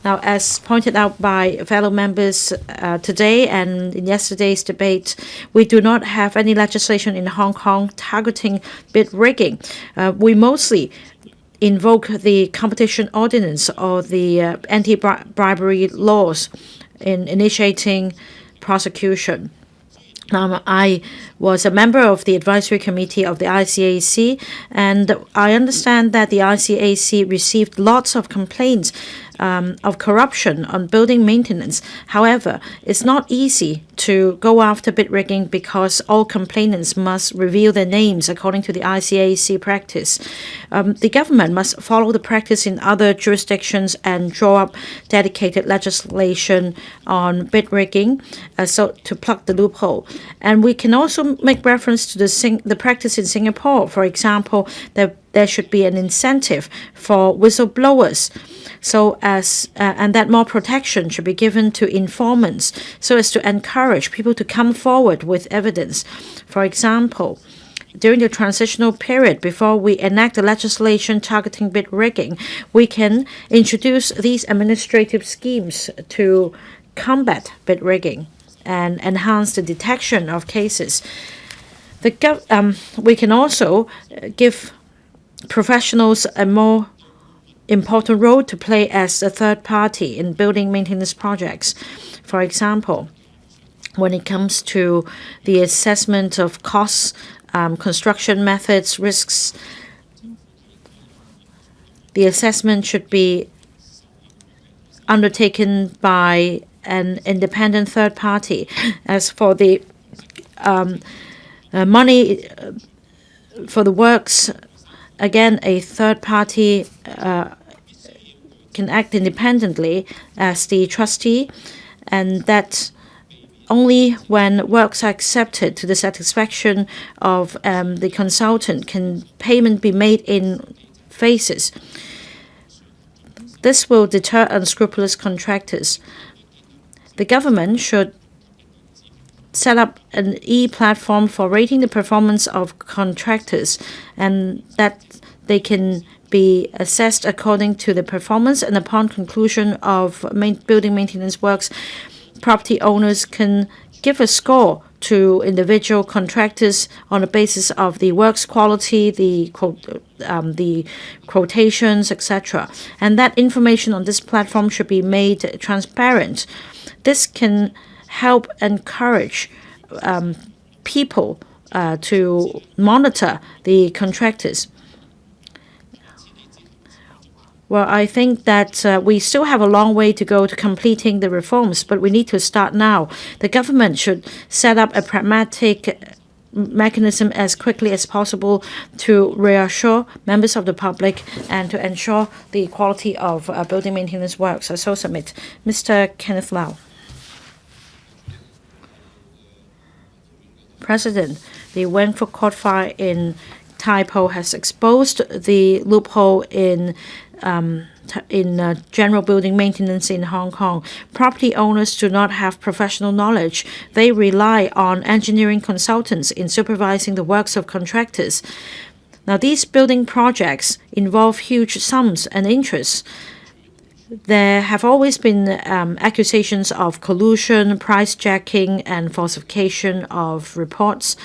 Now, as pointed out by fellow members today and in yesterday's debate, we do not have any legislation in Hong Kong targeting bid rigging. We mostly invoke the competition ordinance or the anti-bribery laws in initiating prosecution. I was a member of the advisory committee of the ICAC, and I understand that the ICAC received lots of complaints of corruption on building maintenance. However, it's not easy to go after bid rigging because all complainants must reveal their names according to the ICAC practice. The government must follow the practice in other jurisdictions and draw up dedicated legislation on bid rigging so to plug the loophole. And we can also make reference to the practice in Singapore. For example, there should be an incentive for whistleblowers, so as and that more protection should be given to informants, so as to encourage people to come forward with evidence. For example, during the transitional period before we enact the legislation targeting bid rigging, we can introduce these administrative schemes to combat bid rigging and enhance the detection of cases. We can also give professionals a more important role to play as a third party in building maintenance projects. For example, when it comes to the assessment of costs, construction methods, risks, the assessment should be undertaken by an independent third party. As for the money for the works, again, a third party can act independently as the trustee, and that only when works are accepted to the satisfaction of the consultant can payment be made in phases. This will deter unscrupulous contractors. The government should set up an e-platform for rating the performance of contractors, and that they can be assessed according to the performance, and upon conclusion of building maintenance works, property owners can give a score to individual contractors on the basis of the works quality, the quotations, etc. And that information on this platform should be made transparent. This can help encourage people to monitor the contractors. Well, I think that we still have a long way to go to completing the reforms, but we need to start now. The government should set up a pragmatic mechanism as quickly as possible to reassure members of the public and to ensure the quality of building maintenance works. I so submit. Mr. Kenneth Lau. President, the Wentworth Court fire in Tai Po has exposed the loophole in general building maintenance in Hong Kong. Property owners do not have professional knowledge. They rely on engineering consultants in supervising the works of contractors. Now, these building projects involve huge sums and interests. There have always been accusations of collusion, price jacking, and falsification of reports.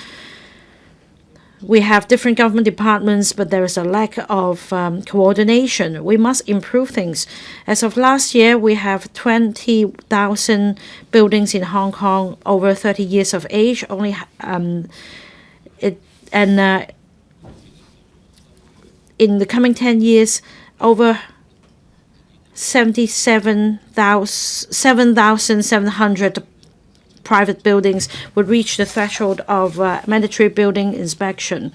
We have different government departments, but there is a lack of coordination. We must improve things. As of last year, we have 20,000 buildings in Hong Kong over 30 years of age. In the coming 10 years, over 7,700 private buildings would reach the threshold of mandatory building inspection.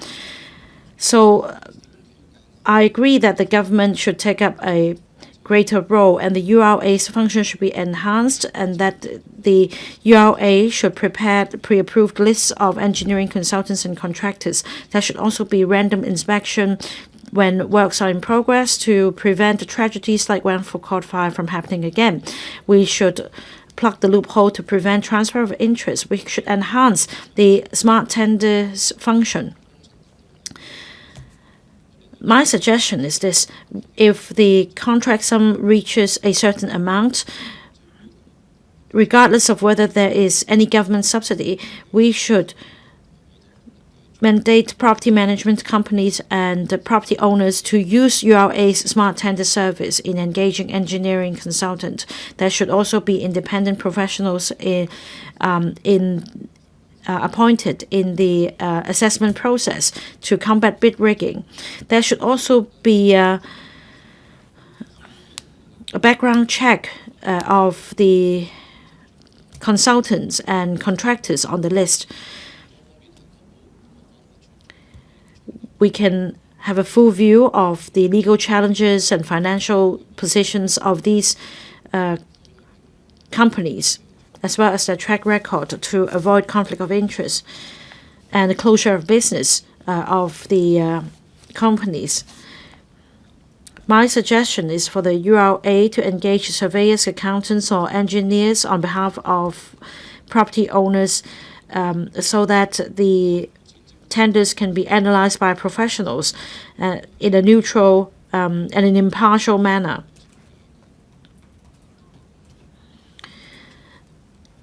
So I agree that the government should take up a greater role, and the URA's function should be enhanced, and that the URA should prepare pre-approved lists of engineering consultants and contractors. There should also be random inspection when works are in progress to prevent tragedies like Wentworth Court fire from happening again. We should plug the loophole to prevent transfer of interest. We should enhance the smart tenders function. My suggestion is this: if the contract sum reaches a certain amount, regardless of whether there is any government subsidy, we should mandate property management companies and property owners to use URA's smart tender service in engaging engineering consultant. There should also be independent professionals appointed in the assessment process to combat bid rigging. There should also be a background check of the consultants and contractors on the list. We can have a full view of the legal challenges and financial positions of these companies, as well as their track record, to avoid conflict of interest and the closure of business of the companies. My suggestion is for the URA to engage surveyors, accountants, or engineers on behalf of property owners so that the tenders can be analyzed by professionals in a neutral and an impartial manner.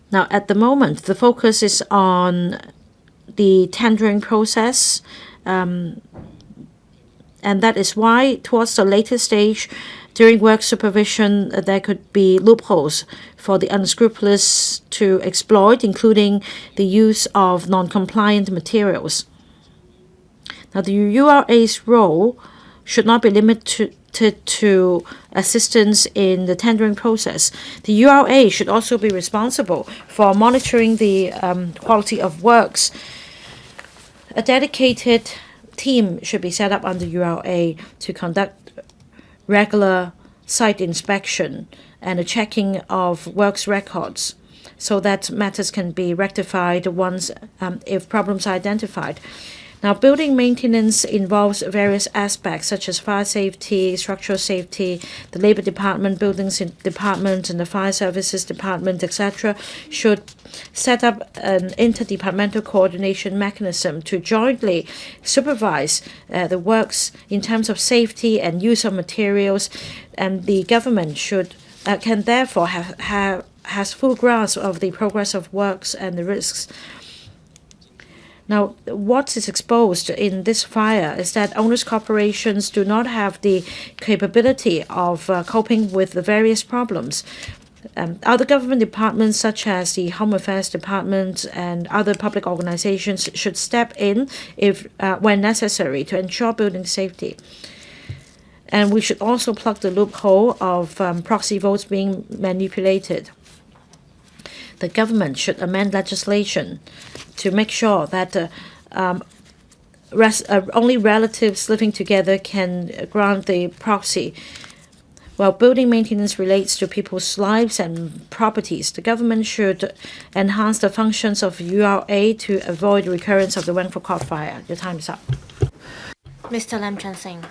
Now, at the moment, the focus is on the tendering process, and that is why towards the later stage, during work supervision, there could be loopholes for the unscrupulous to exploit, including the use of non-compliant materials. Now, the URA's role should not be limited to assistance in the tendering process. The URA should also be responsible for monitoring the quality of works. A dedicated team should be set up under URA to conduct regular site inspection and a checking of works records so that matters can be rectified once if problems are identified. Now, building maintenance involves various aspects such as fire safety, structural safety. The Labor Department, Buildings Department, and the Fire Services Department, etc., should set up an interdepartmental coordination mechanism to jointly supervise the works in terms of safety and use of materials, and the government can therefore has full grasp of the progress of works and the risks. Now, what is exposed in this fire is that owners' corporations do not have the capability of coping with the various problems. Other government departments, such as the Home Affairs Department and other public organizations, should step in when necessary to ensure building safety. And we should also plug the loophole of proxy votes being manipulated. The government should amend legislation to make sure that only relatives living together can grant the proxy. While building maintenance relates to people's lives and properties, the government should enhance the functions of URA to avoid recurrence of the Wangford Court fire. Your time is up. Mr. Lam Chun Sing.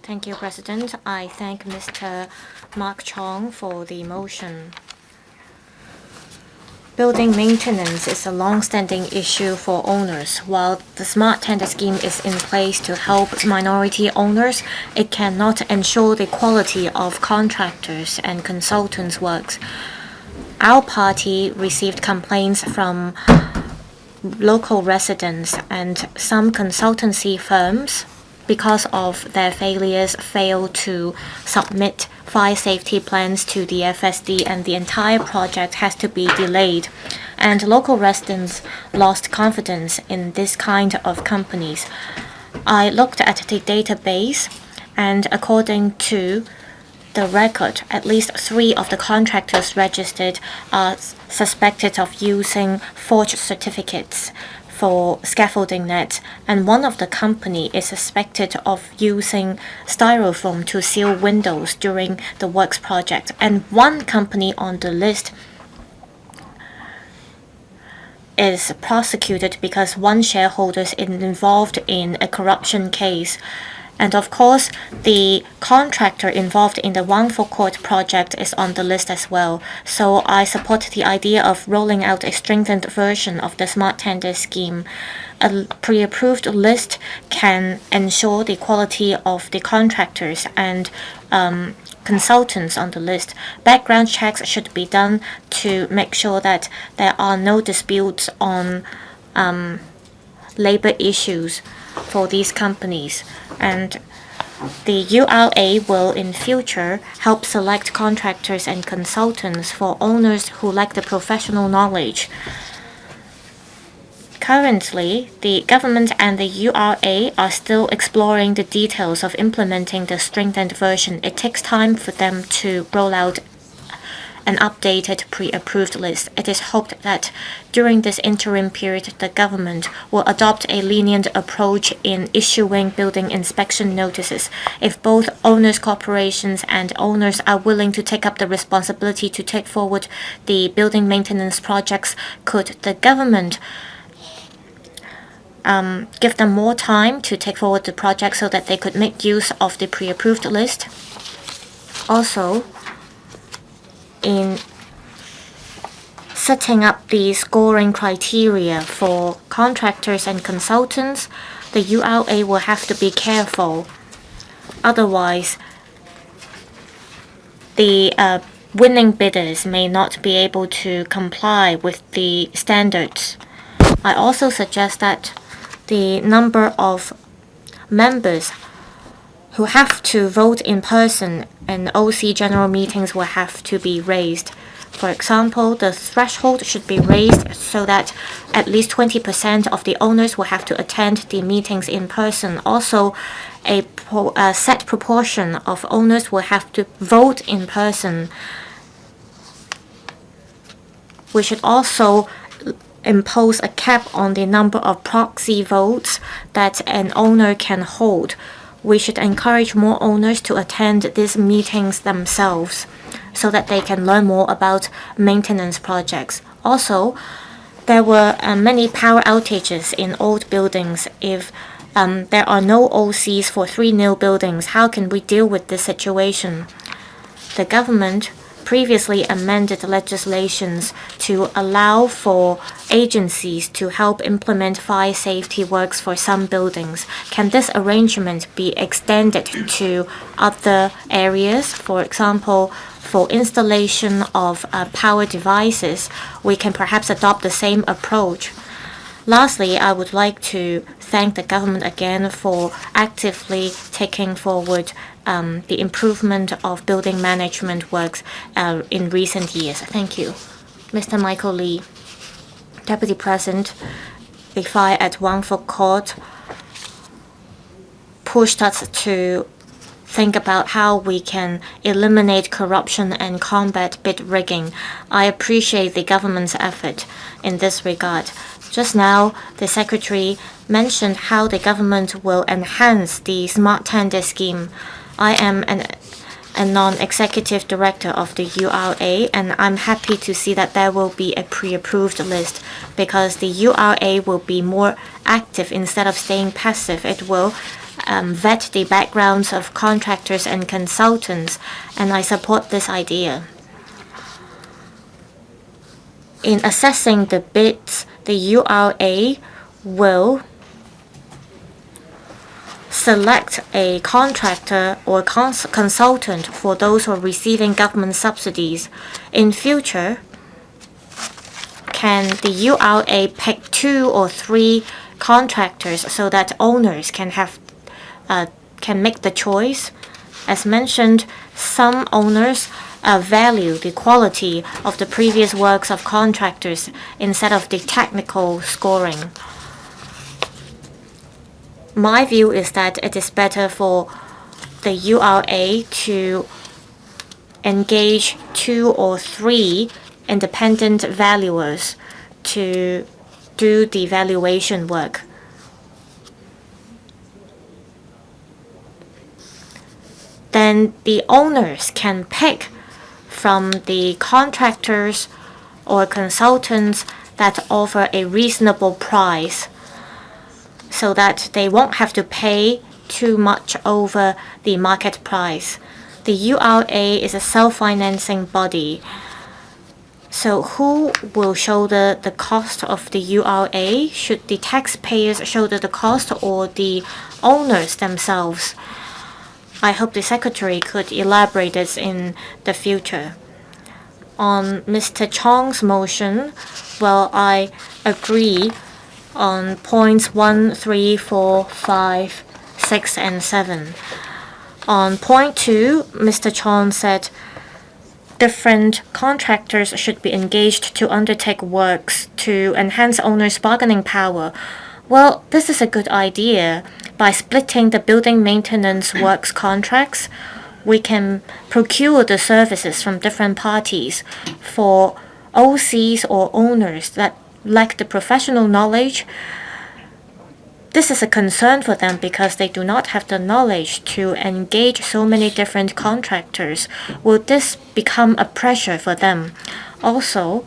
Thank you, President. I thank Mr. Mark Chong for the motion. Building maintenance is a long-standing issue for owners. While the Smart Tender Scheme is in place to help minority owners, it cannot ensure the quality of contractors and consultants' works. Our party received complaints from local residents and some consultancy firms because of their failures fail to submit fire safety plans to the FSD, and the entire project has to be delayed. And local residents lost confidence in this kind of companies. I looked at the database, and according to the record, at least 3 of the contractors registered are suspected of using forged certificates for scaffolding nets, and one of the company is suspected of using styrofoam to seal windows during the works project, and one company on the list is prosecuted because one shareholder is involved in a corruption case. And of course, the contractor involved in the Wangford Court project is on the list as well. So I support the idea of rolling out a strengthened version of the Smart Tender Scheme. A pre-approved list can ensure the quality of the contractors and consultants on the list. Background checks should be done to make sure that there are no disputes on labor issues for these companies, and the URA will in future help select contractors and consultants for owners who lack the professional knowledge. Currently, the government and the URA are still exploring the details of implementing the strengthened version. It takes time for them to roll out an updated pre-approved list. It is hoped that during this interim period, the government will adopt a lenient approach in issuing building inspection notices. If both owners' corporations and owners are willing to take up the responsibility to take forward the building maintenance projects, could the government give them more time to take forward the project so that they could make use of the pre-approved list? Also, in setting up the scoring criteria for contractors and consultants, the URA will have to be careful. Otherwise, the winning bidders may not be able to comply with the standards. I also suggest that the number of members who have to vote in person and OC general meetings will have to be raised. For example, the threshold should be raised so that at least 20% of the owners will have to attend the meetings in person. Also, a set proportion of owners will have to vote in person. We should also impose a cap on the number of proxy votes that an owner can hold. We should encourage more owners to attend these meetings themselves so that they can learn more about maintenance projects. Also, there were many power outages in old buildings. If there are no OCs for 3 new buildings, how can we deal with this situation? The government previously amended legislations to allow for agencies to help implement fire safety works for some buildings. Can this arrangement be extended to other areas? For example, for installation of power devices, we can perhaps adopt the same approach. Lastly, I would like to thank the government again for actively taking forward the improvement of building management works in recent years. Thank you. Mr. Michael Lee, Deputy President, the fire at Wangfuk Court pushed us to think about how we can eliminate corruption and combat bid rigging. I appreciate the government's effort in this regard. Just now, the Secretary mentioned how the government will enhance the smart tender scheme. I am a non-executive director of the URA, and I'm happy to see that there will be a pre-approved list because the URA will be more active instead of staying passive. It will vet the backgrounds of contractors and consultants, and I support this idea. In assessing the bids, the URA will select a contractor or consultant for those who are receiving government subsidies. In future, can the URA pick 2 or 3 contractors so that owners can make the choice? As mentioned, some owners value the quality of the previous works of contractors instead of the technical scoring. My view is that it is better for the URA to engage 2 or 3 independent valuers to do the valuation work. Then the owners can pick from the contractors or consultants that offer a reasonable price so that they won't have to pay too much over the market price. The URA is a self-financing body. So who will shoulder the cost of the URA? Should the taxpayers shoulder the cost or the owners themselves? I hope the Secretary could elaborate this in the future. On Mr. Chong's motion, well, I agree on points 1, 3, 4, 5, 6, and 7. On point 2, Mr. Chong said different contractors should be engaged to undertake works to enhance owners' bargaining power. Well, this is a good idea. By splitting the building maintenance works contracts, we can procure the services from different parties. For OCs or owners that lack the professional knowledge, this is a concern for them because they do not have the knowledge to engage so many different contractors. Will this become a pressure for them? Also,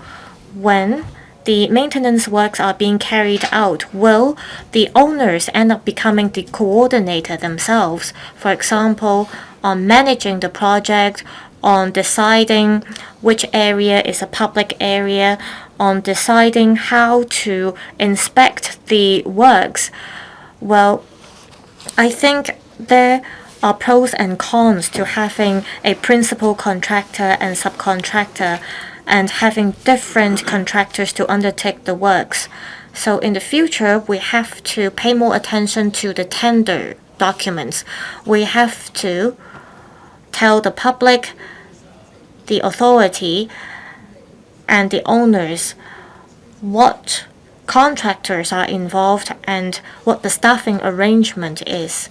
when the maintenance works are being carried out, will the owners end up becoming the coordinator themselves? For example, on managing the project, on deciding which area is a public area, on deciding how to inspect the works. Well, I think there are pros and cons to having a principal contractor and subcontractor and having different contractors to undertake the works. So in the future, we have to pay more attention to the tender documents. We have to tell the public, the authority, and the owners what contractors are involved and what the staffing arrangement is.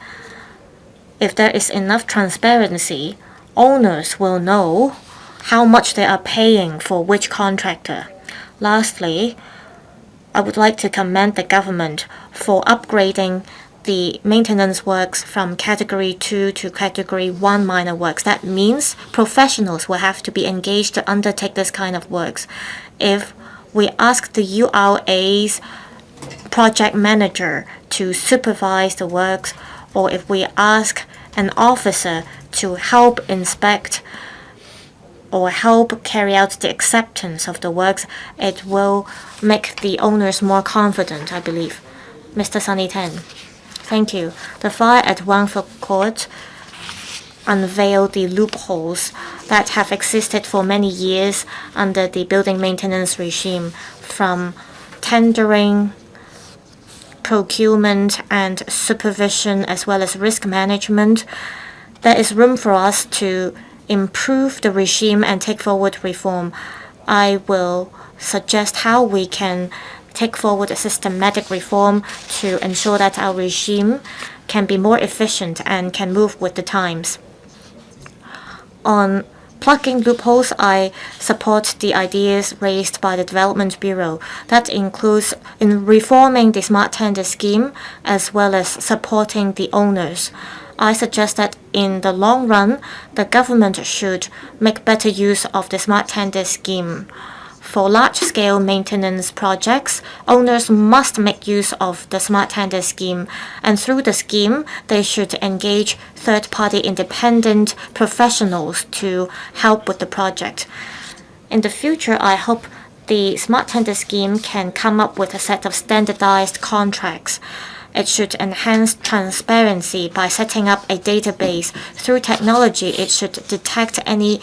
If there is enough transparency, owners will know how much they are paying for which contractor. Lastly, I would like to commend the government for upgrading the maintenance works from Category 2 to Category 1 minor works. That means professionals will have to be engaged to undertake this kind of works. If we ask the URA's project manager to supervise the works, or if we ask an officer to help inspect or help carry out the acceptance of the works, it will make the owners more confident, I believe. Mr. Sunny Tan. Thank you. The fire at Wangford Court unveiled the loopholes that have existed for many years under the building maintenance regime, from tendering, procurement, and supervision, as well as risk management. There is room for us to improve the regime and take forward reform. I will suggest how we can take forward a systematic reform to ensure that our regime can be more efficient and can move with the times. On plugging loopholes, I support the ideas raised by the Development Bureau. That includes in reforming the smart tender scheme as well as supporting the owners. I suggest that in the long run, the government should make better use of the smart tender scheme. For large-scale maintenance projects, owners must make use of the smart tender scheme, and through the scheme, they should engage third-party independent professionals to help with the project. In the future, I hope the smart tender scheme can come up with a set of standardized contracts. It should enhance transparency by setting up a database. Through technology, it should detect any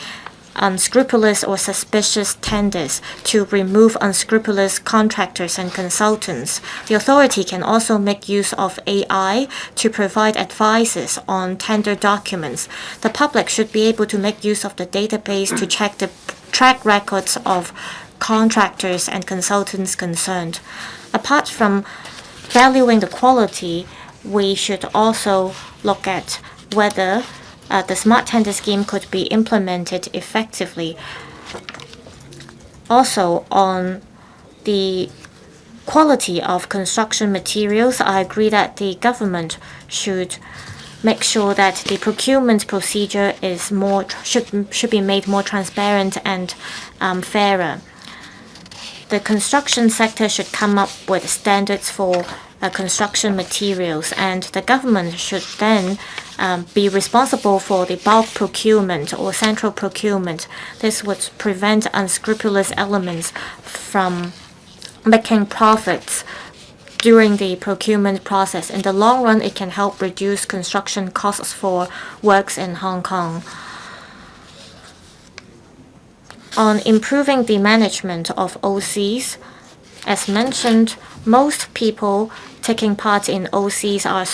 unscrupulous or suspicious tenders to remove unscrupulous contractors and consultants. The authority can also make use of AI to provide advices on tender documents. The public should be able to make use of the database to check the track records of contractors and consultants concerned. Apart from valuing the quality, we should also look at whether the smart tender scheme could be implemented effectively. Also, on the quality of construction materials, I agree that the government should make sure that the procurement procedure is should be made more transparent and fairer. The construction sector should come up with standards for construction materials, and the government should then be responsible for the bulk procurement or central procurement. This would prevent unscrupulous elements from making profits during the procurement process. In the long run, it can help reduce construction costs for works in Hong Kong. On improving the management of OCs, as mentioned, most people taking part in OCs are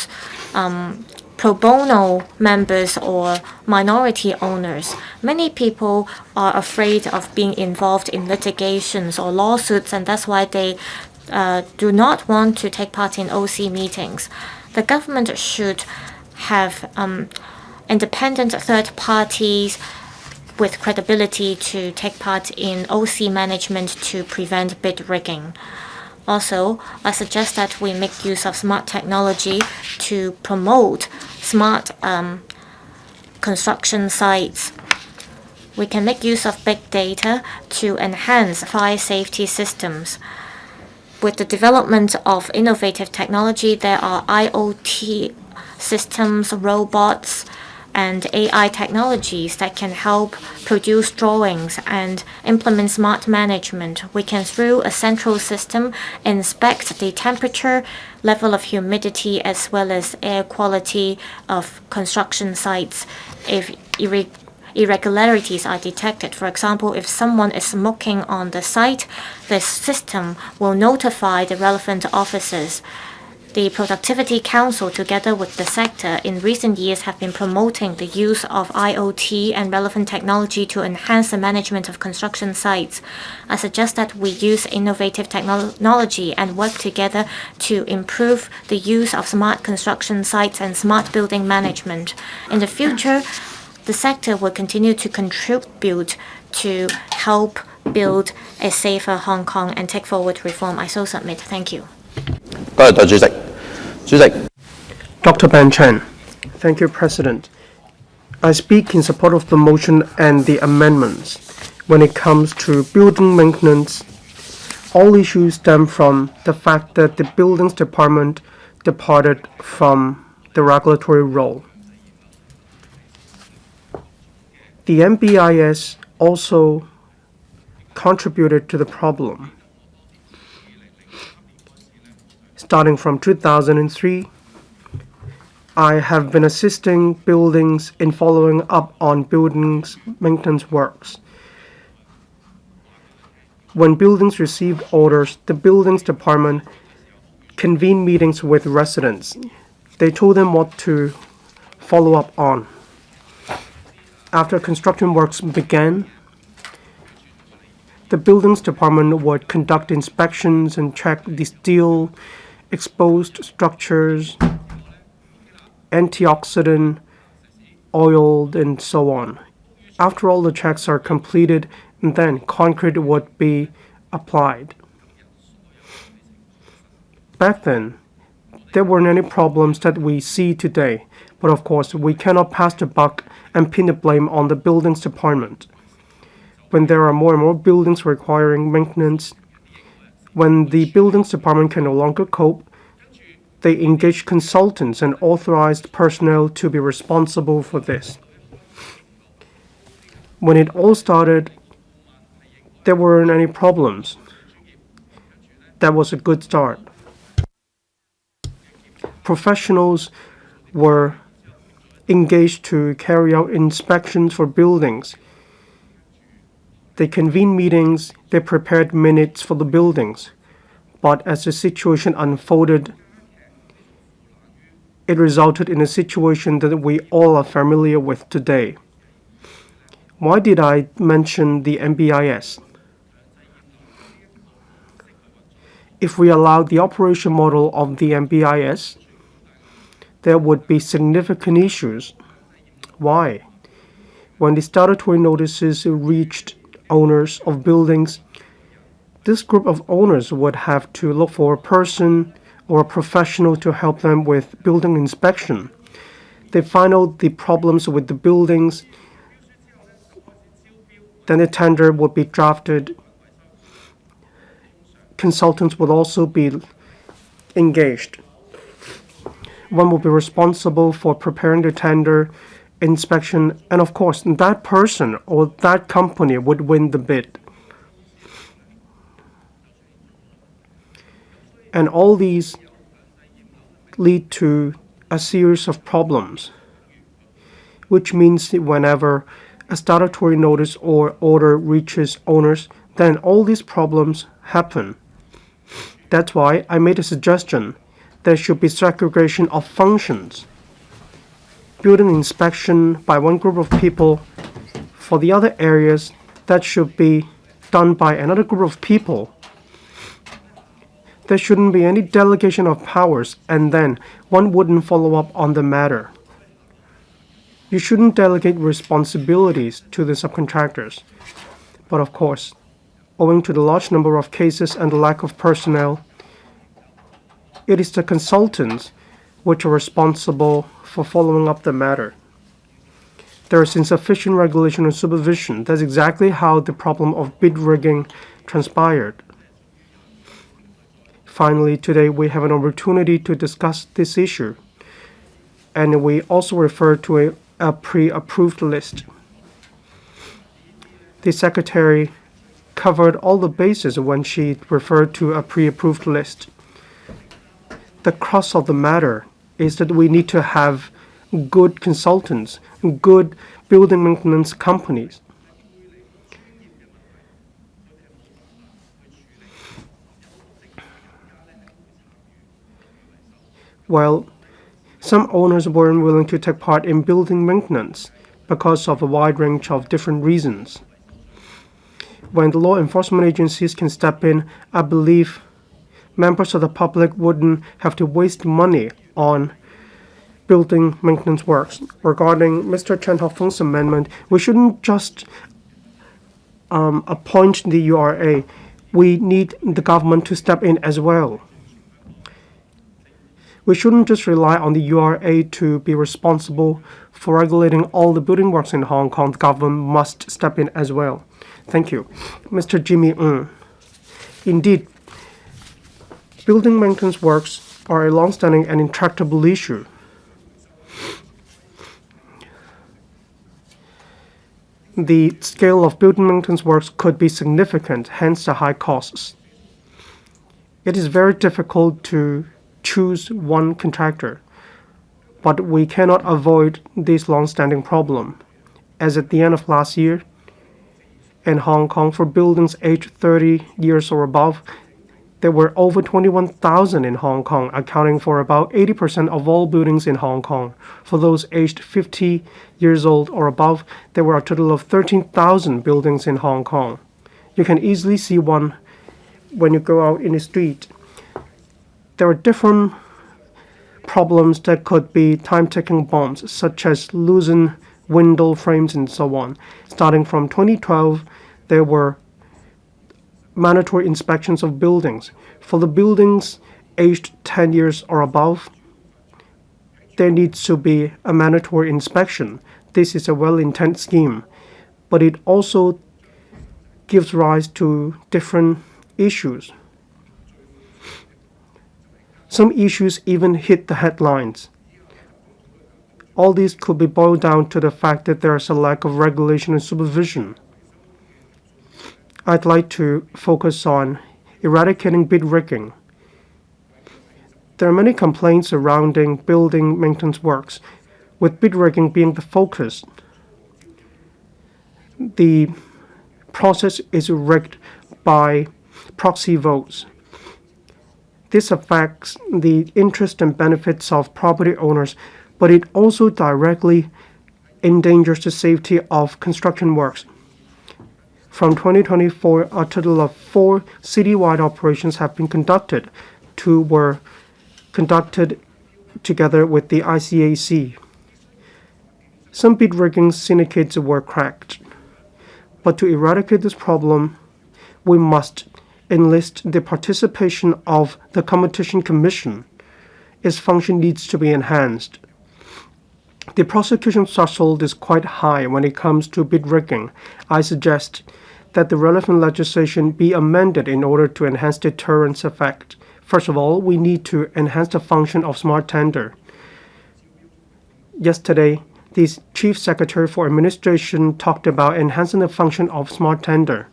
pro bono members or minority owners. Many people are afraid of being involved in litigations or lawsuits, and that's why they do not want to take part in OC meetings. The government should have independent third parties with credibility to take part in OC management to prevent bid rigging. Also, I suggest that we make use of smart technology to promote smart construction sites. We can make use of big data to enhance fire safety systems. With the development of innovative technology, there are IoT systems, robots, and AI technologies that can help produce drawings and implement smart management. We can, through a central system, inspect the temperature, level of humidity, as well as air quality of construction sites. If irregularities are detected, for example, if someone is smoking on the site, the system will notify the relevant officers. The Productivity Council, together with the sector, in recent years have been promoting the use of IoT and relevant technology to enhance the management of construction sites. I suggest that we use innovative technology and work together to improve the use of smart construction sites and smart building management. In the future, the sector will continue to contribute to help build a safer Hong Kong and take forward reform. I so submit. Thank you. 多謝代理主席。主席， Dr. Ben Chen. Thank you, President. I speak in support of the motion and the amendments. When it comes to building maintenance, all issues stem from the fact that the Buildings Department departed from the regulatory role. The MBIS also contributed to the problem. Starting from 2003, I have been assisting buildings in following up on buildings maintenance works. When buildings received orders, the Buildings Department convened meetings with residents. They told them what to follow up on. After construction works began, the Buildings Department would conduct inspections and check the steel, exposed structures, antioxidant, oiled, and so on. After all the checks are completed, then concrete would be applied. Back then, there weren't any problems that we see today, but of course, we cannot pass the buck and pin the blame on the Buildings Department. When there are more and more buildings requiring maintenance, when the Buildings Department can no longer cope, they engage consultants and authorized personnel to be responsible for this. When it all started, there weren't any problems. That was a good start. Professionals were engaged to carry out inspections for buildings. They convened meetings, they prepared minutes for the buildings. But as the situation unfolded, it resulted in a situation that we all are familiar with today. Why did I mention the MBIS? If we allowed the operation model of the MBIS, there would be significant issues. Why? When the statutory notices reached owners of buildings, this group of owners would have to look for a person or a professional to help them with building inspection. They find out the problems with the buildings, then a tender would be drafted. Consultants would also be engaged. One will be responsible for preparing the tender, inspection, and of course, that person or that company would win the bid. And all these lead to a series of problems, which means that whenever a statutory notice or order reaches owners, then all these problems happen. That's why I made a suggestion. There should be segregation of functions. Building inspection by one group of people. For the other areas, that should be done by another group of people. There shouldn't be any delegation of powers, and then one wouldn't follow up on the matter. You shouldn't delegate responsibilities to the subcontractors. But of course, owing to the large number of cases and the lack of personnel, it is the consultants which are responsible for following up the matter. There is insufficient regulation and supervision. That's exactly how the problem of bid rigging transpired. Finally, today we have an opportunity to discuss this issue, and we also refer to a pre-approved list. The Secretary covered all the bases when she referred to a pre-approved list. The crux of the matter is that we need to have good consultants, good building maintenance companies. Well, some owners weren't willing to take part in building maintenance because of a wide range of different reasons. When the law enforcement agencies can step in, I believe members of the public wouldn't have to waste money on building maintenance works. Regarding Mr. CHAN Hok-fung's amendment, we shouldn't just appoint the URA. We need the government to step in as well. We shouldn't just rely on the URA to be responsible for regulating all the building works in Hong Kong. The government must step in as well. Thank you. Mr. Jimmy Ng. Indeed, building maintenance works are a long-standing and intractable issue. The scale of building maintenance works could be significant, hence the high costs. It is very difficult to choose one contractor, but we cannot avoid this long-standing problem, as at the end of last year, in Hong Kong, for buildings aged 30 years or above, there were over 21,000 in Hong Kong, accounting for about 80% of all buildings in Hong Kong. For those aged 50 years old or above, there were a total of 13,000 buildings in Hong Kong. You can easily see one when you go out in the street. There are different problems that could be time-ticking bombs, such as loosened window frames and so on. Starting from 2012, there were mandatory inspections of buildings. For the buildings aged 10 years or above, there needs to be a mandatory inspection. This is a well-intended scheme, but it also gives rise to different issues. Some issues even hit the headlines. All these could be boiled down to the fact that there is a lack of regulation and supervision. I'd like to focus on eradicating bid rigging. There are many complaints surrounding building maintenance works, with bid rigging being the focus. The process is rigged by proxy votes. This affects the interest and benefits of property owners, but it also directly endangers the safety of construction works. From 2024, a total of 4 citywide operations have been conducted. 2 were conducted together with the ICAC. Some bid rigging syndicates were cracked. But to eradicate this problem, we must enlist the participation of the Competition Commission. Its function needs to be enhanced. The prosecution threshold is quite high when it comes to bid rigging. I suggest that the relevant legislation be amended in order to enhance deterrence effect. First of all, we need to enhance the function of smart tender. Yesterday, the Chief Secretary for Administration talked about enhancing the function of smart tender.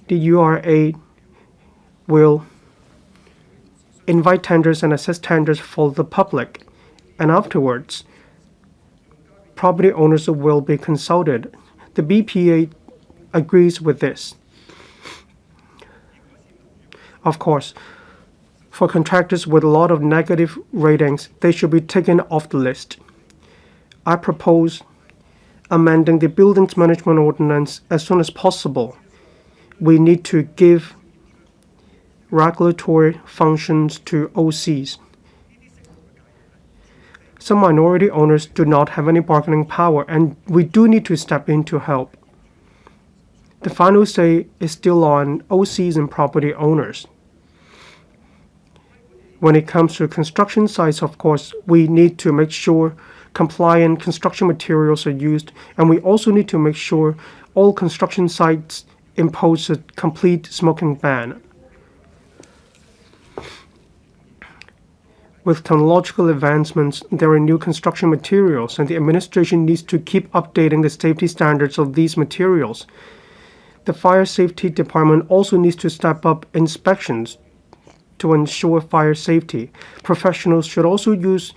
The URA will invite tenders and assess tenders for the public, and afterwards, property owners will be consulted. The BPA agrees with this. Of course, for contractors with a lot of negative ratings, they should be taken off the list. I propose amending the Buildings Management Ordinance as soon as possible. We need to give regulatory functions to OCs. Some minority owners do not have any bargaining power, and we do need to step in to help. The final say is still on OCs and property owners. When it comes to construction sites, of course, we need to make sure compliant construction materials are used, and we also need to make sure all construction sites impose a complete smoking ban. With technological advancements, there are new construction materials, and the administration needs to keep updating the safety standards of these materials. The Fire Safety Department also needs to step up inspections to ensure fire safety. Professionals should also use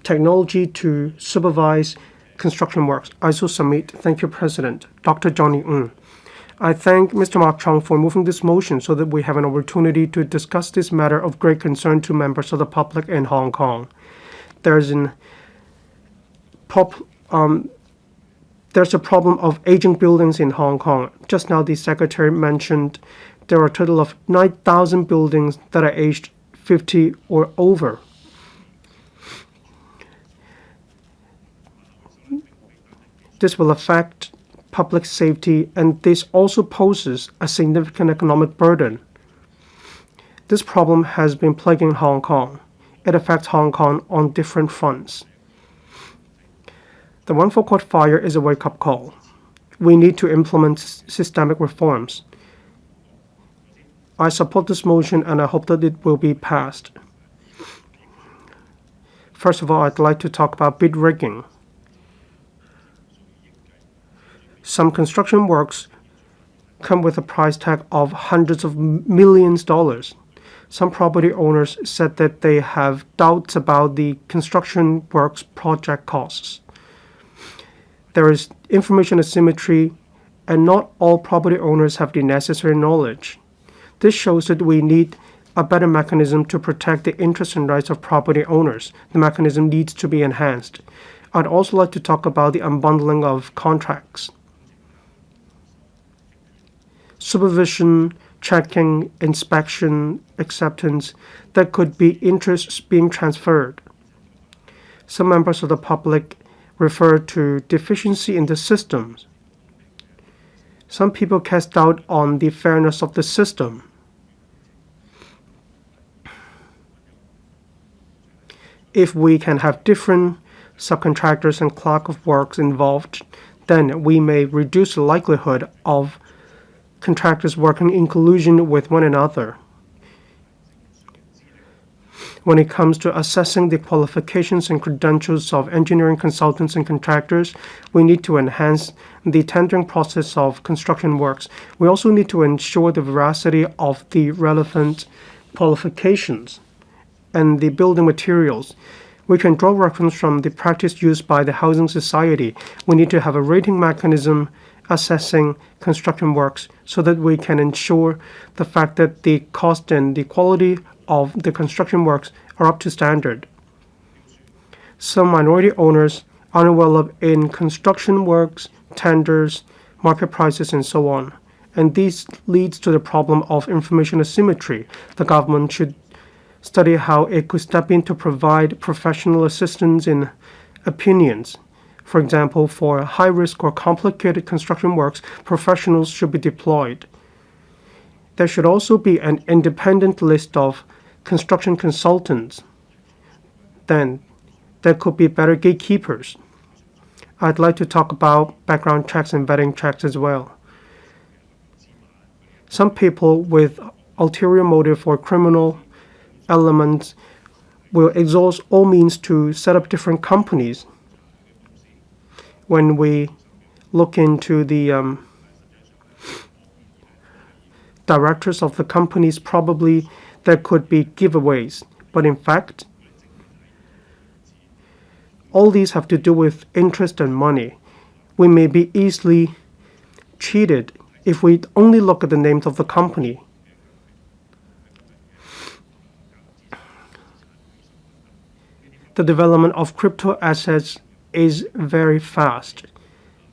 technology to supervise construction works. I so submit. Thank you, President. Dr. Johnny Ng. I thank Mr. Mark Chong for moving this motion so that we have an opportunity to discuss this matter of great concern to members of the public in Hong Kong. There's a problem of aging buildings in Hong Kong. Just now the Secretary mentioned there are a total of 9,000 buildings that are aged 50 or over. This will affect public safety, and this also poses a significant economic burden. This problem has been plaguing Hong Kong. It affects Hong Kong on different fronts. The 1 Court fire is a wake-up call. We need to implement systemic reforms. I support this motion and I hope that it will be passed. First of all, I'd like to talk about bid rigging. Some construction works come with a price tag of hundreds of millions dollars. Some property owners said that they have doubts about the construction works project costs. There is information asymmetry, and not all property owners have the necessary knowledge. This shows that we need a better mechanism to protect the interests and rights of property owners. The mechanism needs to be enhanced. I'd also like to talk about the unbundling of contracts. Supervision, checking, inspection, acceptance, there could be interests being transferred. Some members of the public refer to deficiency in the systems. Some people cast doubt on the fairness of the system. If we can have different subcontractors and clerk of works involved, then we may reduce the likelihood of contractors working in collusion with one another. When it comes to assessing the qualifications and credentials of engineering consultants and contractors, we need to enhance the tendering process of construction works. We also need to ensure the veracity of the relevant qualifications and the building materials. We can draw reference from the practice used by the Housing Society. We need to have a rating mechanism assessing construction works so that we can ensure the fact that the cost and the quality of the construction works are up to standard. Some minority owners are undeveloped in construction works, tenders, market prices, and so on. And this leads to the problem of information asymmetry. The government should study how it could step in to provide professional assistance in opinions. For example, for high-risk or complicated construction works, professionals should be deployed. There should also be an independent list of construction consultants. Then there could be better gatekeepers. I'd like to talk about background checks and vetting checks as well. Some people with ulterior motive or criminal elements will exhaust all means to set up different companies. When we look into the directors of the companies, probably there could be giveaways. But in fact, all these have to do with interest and money. We may be easily cheated if we only look at the names of the company. The development of crypto assets is very fast.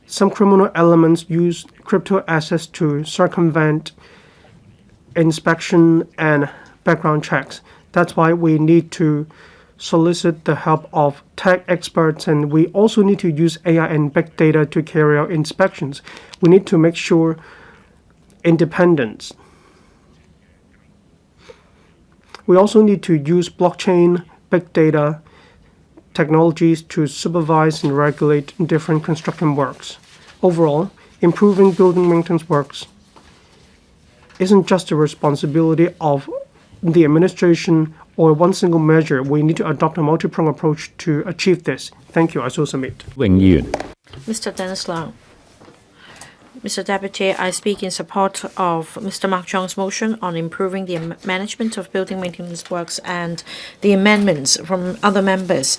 Some criminal elements use crypto assets to circumvent inspection and background checks. That's why we need to solicit the help of tech experts, and we also need to use AI and big data to carry out inspections. We need to make sure independence. We also need to use blockchain, big data, technologies to supervise and regulate different construction works. Overall, improving building maintenance works isn't just the responsibility of the administration or one single measure. We need to adopt a multi-pronged approach to achieve this. Thank you. I so submit. Mr. Dennis Lau. Mr. Deputy, I speak in support of Mr. Mark Chong's motion on improving the management of building maintenance works and the amendments from other members.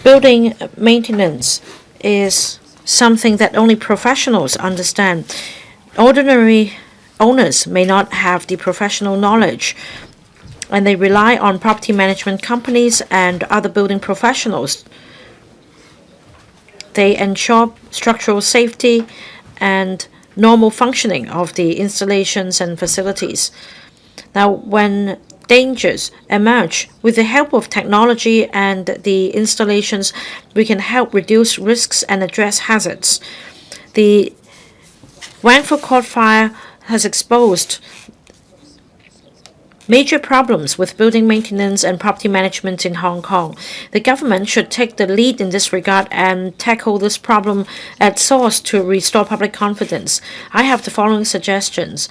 Building maintenance is something that only professionals understand. Ordinary owners may not have the professional knowledge, and they rely on property management companies and other building professionals. They ensure structural safety and normal functioning of the installations and facilities. Now, when dangers emerge, with the help of technology and the installations, we can help reduce risks and address hazards. The Wangfu Court fire has exposed major problems with building maintenance and property management in Hong Kong. The government should take the lead in this regard and tackle this problem at source to restore public confidence. I have the following suggestions.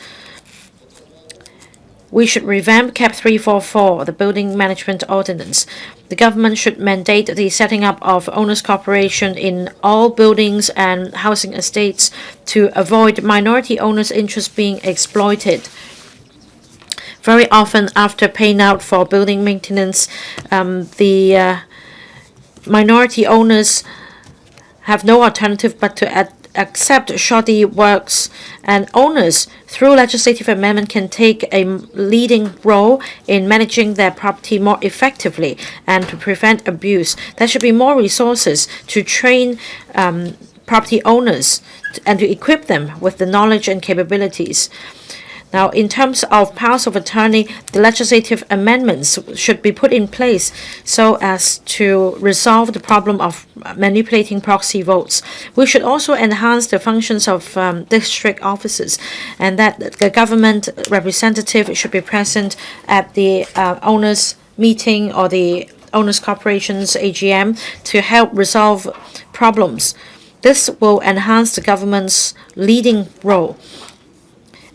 We should revamp Cap 344, the Building Management Ordinance. The government should mandate the setting up of owners' cooperation in all buildings and housing estates to avoid minority owners' interests being exploited. Very often, after paying out for building maintenance, the minority owners have no alternative but to accept shoddy works, and owners, through legislative amendment, can take a leading role in managing their property more effectively and to prevent abuse. There should be more resources to train property owners and to equip them with the knowledge and capabilities. Now, in terms of powers of attorney, the legislative amendments should be put in place so as to resolve the problem of manipulating proxy votes. We should also enhance the functions of district offices, and that the government representative should be present at the owners' meeting or the owners' corporations AGM to help resolve problems. This will enhance the government's leading role,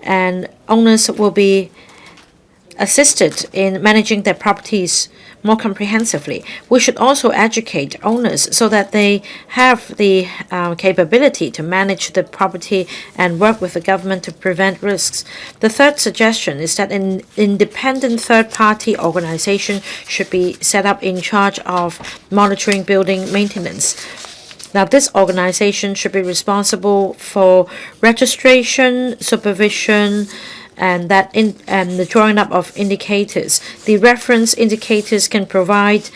and owners will be assisted in managing their properties more comprehensively. We should also educate owners so that they have the capability to manage the property and work with the government to prevent risks. The third suggestion is that an independent third-party organization should be set up in charge of monitoring building maintenance. Now, this organization should be responsible for registration, supervision, and the drawing up of indicators. The reference indicators can provide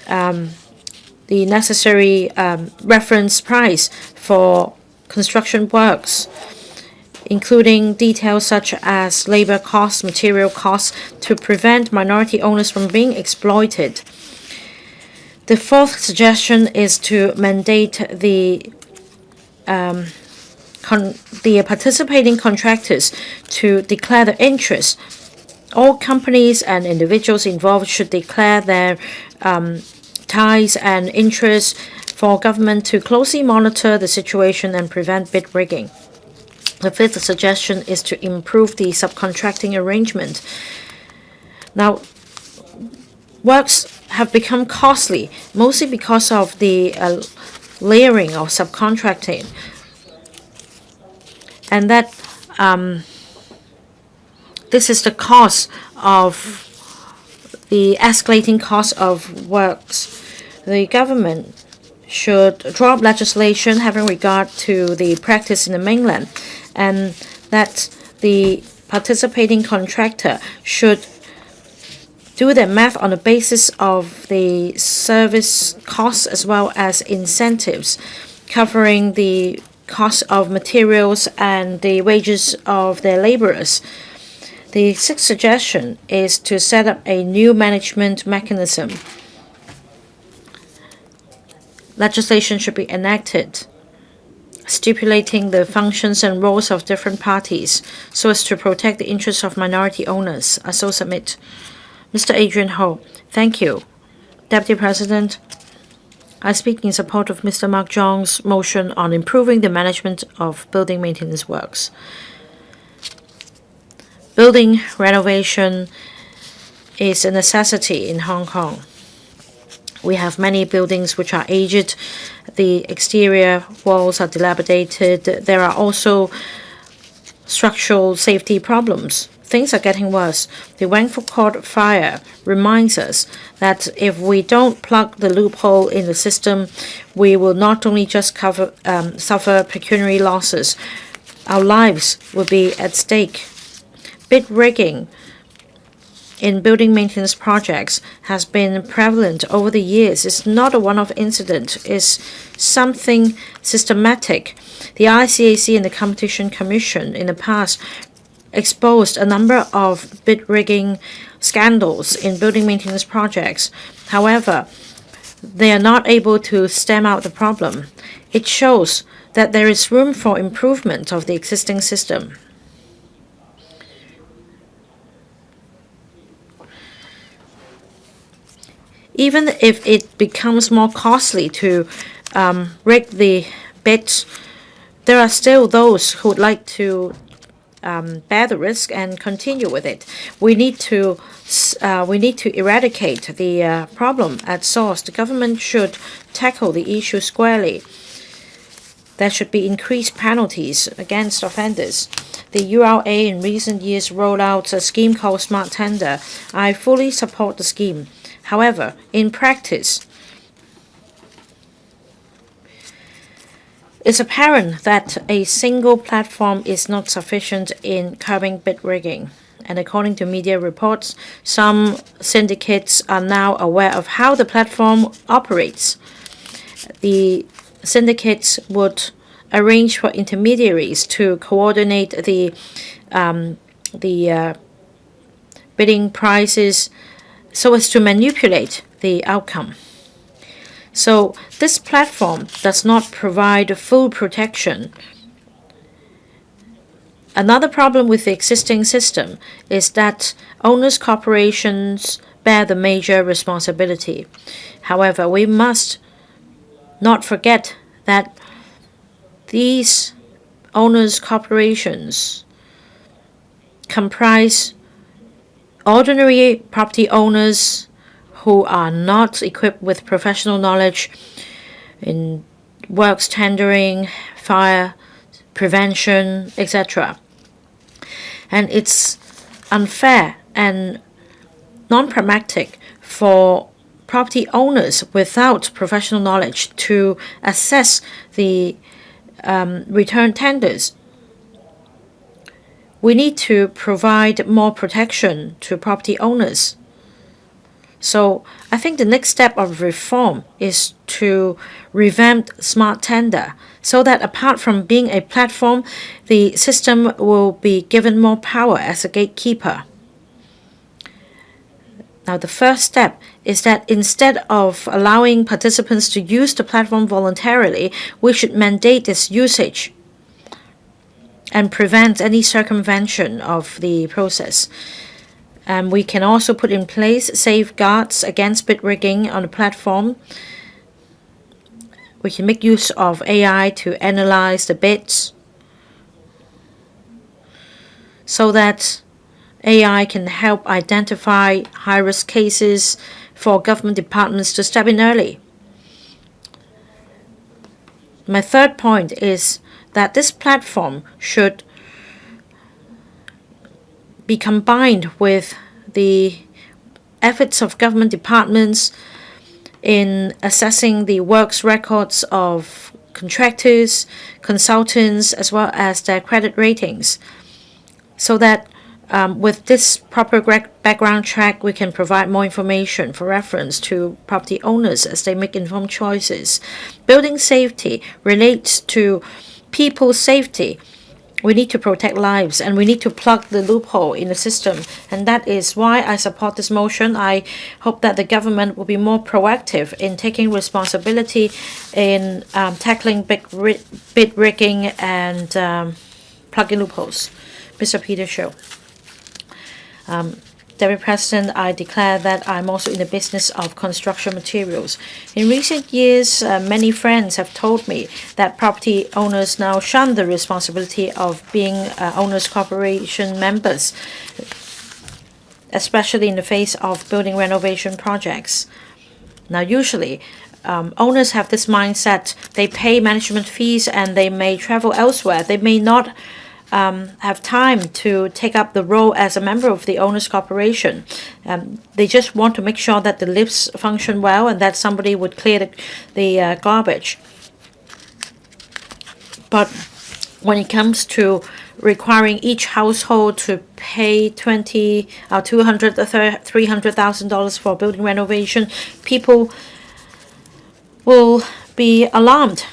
the necessary reference price for construction works, including details such as labor costs, material costs, to prevent minority owners from being exploited. The fourth suggestion is to mandate the participating contractors to declare their interests. All companies and individuals involved should declare their ties and interests for government to closely monitor the situation and prevent bid rigging. The fifth suggestion is to improve the subcontracting arrangement. Now, works have become costly, mostly because of the layering of subcontracting, and that this is the cost of the escalating cost of works. The government should draw up legislation having regard to the practice in the mainland, and that the participating contractor should do their math on the basis of the service costs as well as incentives, covering the cost of materials and the wages of their laborers. The sixth suggestion is to set up a new management mechanism. Legislation should be enacted stipulating the functions and roles of different parties so as to protect the interests of minority owners. I so submit. Mr. Adrian Ho, thank you. Deputy President, I speak in support of Mr. Mark Zhong's motion on improving the management of building maintenance works. Building renovation is a necessity in Hong Kong. We have many buildings which are aged. The exterior walls are dilapidated. There are also structural safety problems. Things are getting worse. The Wangfu Court fire reminds us that if we don't plug the loophole in the system, we will not only just suffer pecuniary losses, our lives will be at stake. Bid rigging in building maintenance projects has been prevalent over the years. It's not a one-off incident. It's something systematic. The ICAC and the Competition Commission in the past exposed a number of bid rigging scandals in building maintenance projects. However, they are not able to stem out the problem. It shows that there is room for improvement of the existing system. Even if it becomes more costly to rig the bids, there are still those who would like to bear the risk and continue with it. We need to eradicate the problem at source. The government should tackle the issue squarely. There should be increased penalties against offenders. The URA in recent years rolled out a scheme called Smart Tender. I fully support the scheme. However, in practice, it's apparent that a single platform is not sufficient in curbing bid rigging. And according to media reports, some syndicates are now aware of how the platform operates. The syndicates would arrange for intermediaries to coordinate the bidding prices so as to manipulate the outcome. So this platform does not provide full protection. Another problem with the existing system is that owners' corporations bear the major responsibility. However, we must not forget that these owners' corporations comprise ordinary property owners who are not equipped with professional knowledge in works tendering, fire prevention, etc. And it's unfair and non-pragmatic for property owners without professional knowledge to assess the return tenders. We need to provide more protection to property owners. So I think the next step of reform is to revamp Smart Tender so that apart from being a platform, the system will be given more power as a gatekeeper. Now, the first step is that instead of allowing participants to use the platform voluntarily, we should mandate its usage and prevent any circumvention of the process. And we can also put in place safeguards against bid rigging on the platform. We can make use of AI to analyze the bids so that AI can help identify high-risk cases for government departments to step in early. My third point is that this platform should be combined with the efforts of government departments in assessing the works records of contractors, consultants, as well as their credit ratings, so that with this proper background check, we can provide more information for reference to property owners as they make informed choices. Building safety relates to people's safety. We need to protect lives, and we need to plug the loophole in the system. And that is why I support this motion. I hope that the government will be more proactive in taking responsibility in tackling bid rigging and plugging loopholes. Mr. Peter Show. Deputy President, I declare that I'm also in the business of construction materials. In recent years, many friends have told me that property owners now shun the responsibility of being owners' corporation members, especially in the face of building renovation projects. Now, usually, owners have this mindset. They pay management fees and they may travel elsewhere. They may not have time to take up the role as a member of the owners' corporation. They just want to make sure that the lifts function well and that somebody would clear the garbage. But when it comes to requiring each household to pay $200,000 or $300,000 for building renovation, people will be alarmed.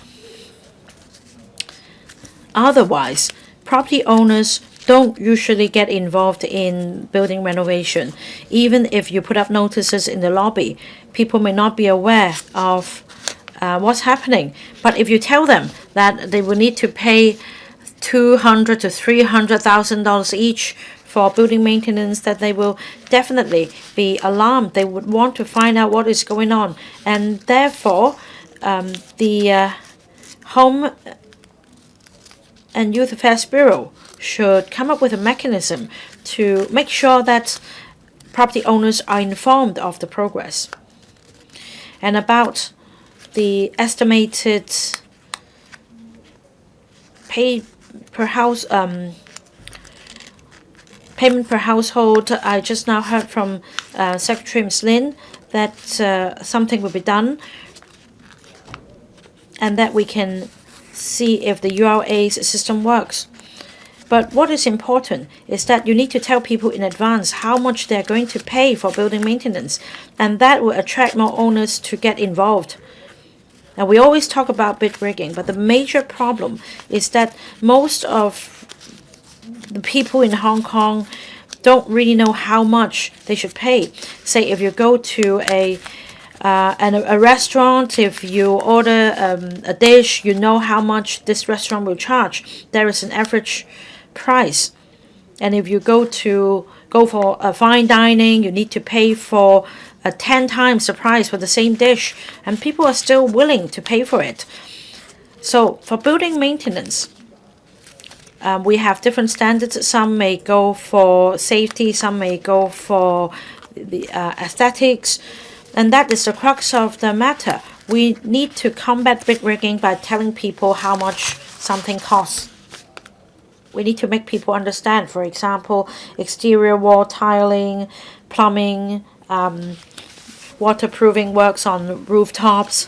Otherwise, property owners don't usually get involved in building renovation. Even if you put up notices in the lobby, people may not be aware of what's happening. But if you tell them that they will need to pay $200,000 to $300,000 each for building maintenance, that they will definitely be alarmed. They would want to find out what is going on, and therefore, the Home and Youth Affairs Bureau should come up with a mechanism to make sure that property owners are informed of the progress. And about the estimated payment per household, I just now heard from Secretary Ms. Lin that something will be done, and that we can see if the URA's system works. But what is important is that you need to tell people in advance how much they're going to pay for building maintenance, and that will attract more owners to get involved. Now, we always talk about bid rigging, but the major problem is that most of the people in Hong Kong don't really know how much they should pay. Say, if you go to a restaurant, if you order a dish, you know how much this restaurant will charge. There is an average price. And if you go for a fine dining, you need to pay for 10 times the price for the same dish, and people are still willing to pay for it. So for building maintenance, we have different standards. Some may go for safety, some may go for the aesthetics, and that is the crux of the matter. We need to combat bid rigging by telling people how much something costs. We need to make people understand, for example, exterior wall tiling, plumbing, waterproofing works on rooftops,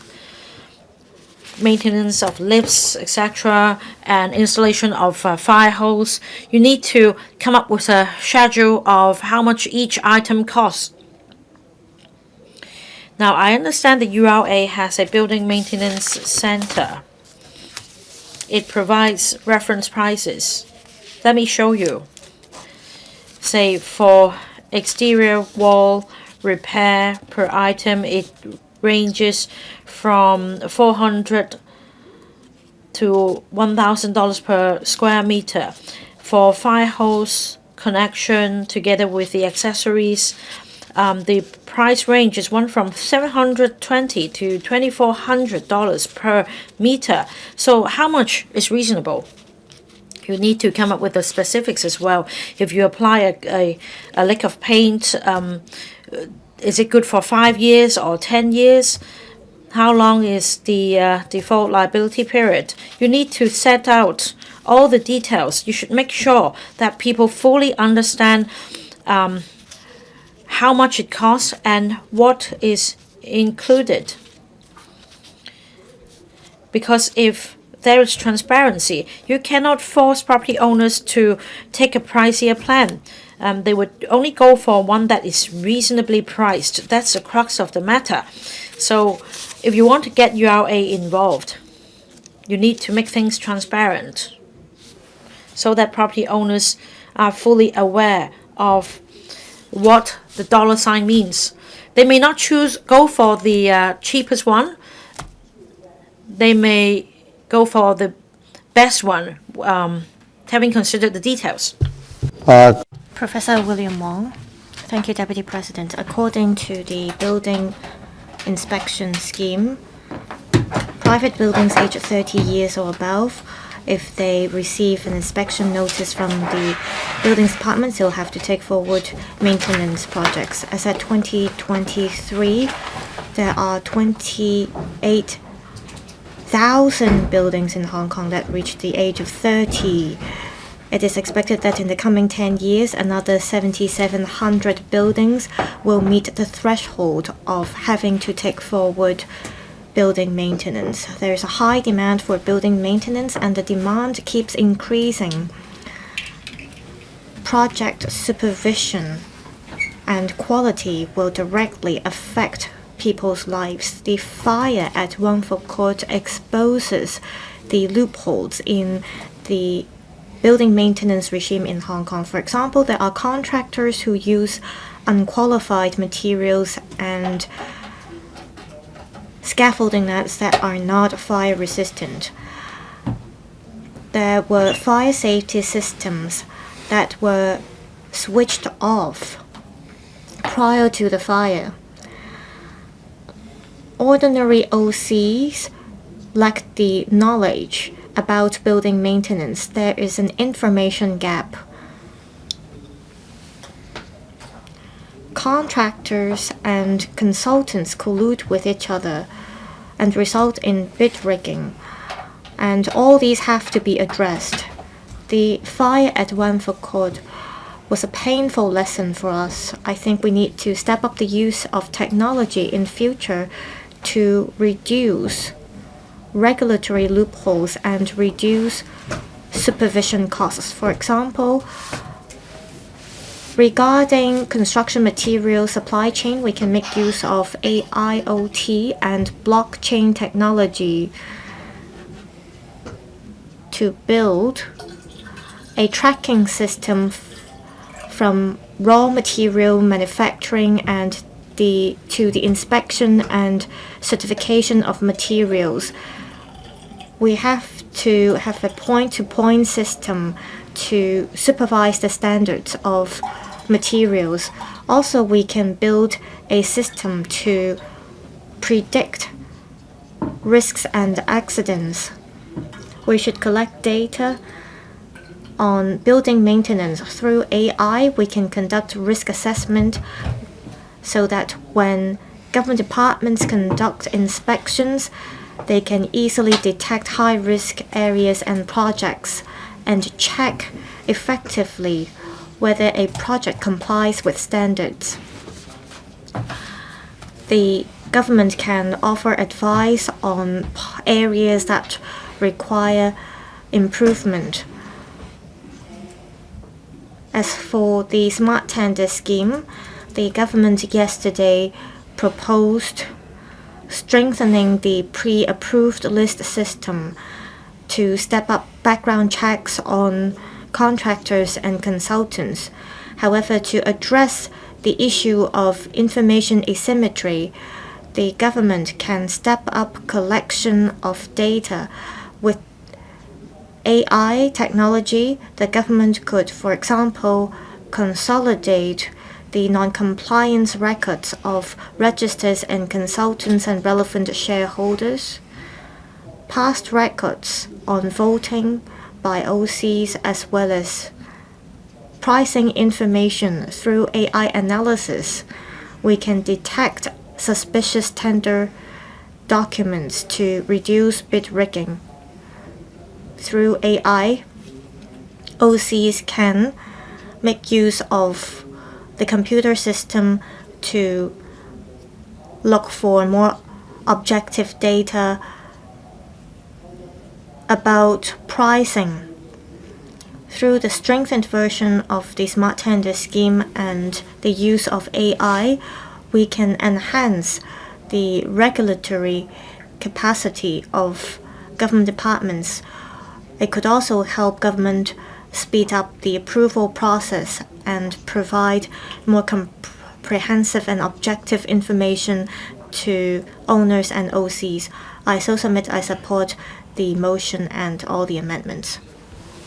maintenance of lifts, etc., and installation of fire hose. You need to come up with a schedule of how much each item costs. Now, I understand the URA has a building maintenance center. It provides reference prices. Let me show you. Say, for exterior wall repair per item, it ranges from $400 to $1,000 per square meter. For fire hose connection together with the accessories, the price range is one from $720 to $2,400 per meter. So how much is reasonable? You need to come up with the specifics as well. If you apply a lick of paint, is it good for 5 years or 10 years? How long is the default liability period? You need to set out all the details. You should make sure that people fully understand how much it costs and what is included. Because if there is transparency, you cannot force property owners to take a pricier plan. They would only go for one that is reasonably priced. That's the crux of the matter. So if you want to get URA involved, you need to make things transparent so that property owners are fully aware of what the dollar sign means. They may not go for the cheapest one. They may go for the best one, having considered the details. Professor William Wong. Thank you, Deputy President. According to the building inspection scheme, private buildings aged 30 years or above, if they receive an inspection notice from the buildings department, they'll have to take forward maintenance projects. As at 2023, there are 28,000 buildings in Hong Kong that reach the age of 30. It is expected that in the coming 10 years, another 7,700 buildings will meet the threshold of having to take forward building maintenance. There is a high demand for building maintenance, and the demand keeps increasing. Project supervision and quality will directly affect people's lives. The fire at Wang Fuk Court exposes the loopholes in the building maintenance regime in Hong Kong. For example, there are contractors who use unqualified materials and scaffolding nets that are not fire resistant. There were fire safety systems that were switched off prior to the fire. Ordinary OCs lack the knowledge about building maintenance. There is an information gap. Contractors and consultants collude with each other and result in bid rigging, and all these have to be addressed. The fire at Wang Fuk Court was a painful lesson for us. I think we need to step up the use of technology in future to reduce regulatory loopholes and reduce supervision costs. For example, regarding construction material supply chain, we can make use of AIoT and blockchain technology to build a tracking system from raw material manufacturing and to the inspection and certification of materials. We have to have a point-to-point system to supervise the standards of materials. Also, we can build a system to predict risks and accidents. We should collect data on building maintenance. Through AI, we can conduct risk assessment so that when government departments conduct inspections, they can easily detect high-risk areas and projects and check effectively whether a project complies with standards. The government can offer advice on areas that require improvement. As for the smart tender scheme, the government yesterday proposed strengthening the pre-approved list system to step up background checks on contractors and consultants. However, to address the issue of information asymmetry, the government can step up collection of data. With AI technology, the government could, for example, consolidate the non-compliance records of registers and consultants and relevant shareholders, past records on voting by OCs, as well as pricing information. Through AI analysis, we can detect suspicious tender documents to reduce bid rigging. Through AI, OCs can make use of the computer system to look for more objective data about pricing. Through the strengthened version of the smart tender scheme and the use of AI, we can enhance the regulatory capacity of government departments. It could also help government speed up the approval process and provide more comprehensive and objective information to owners and OCs. I so submit I support the motion and all the amendments.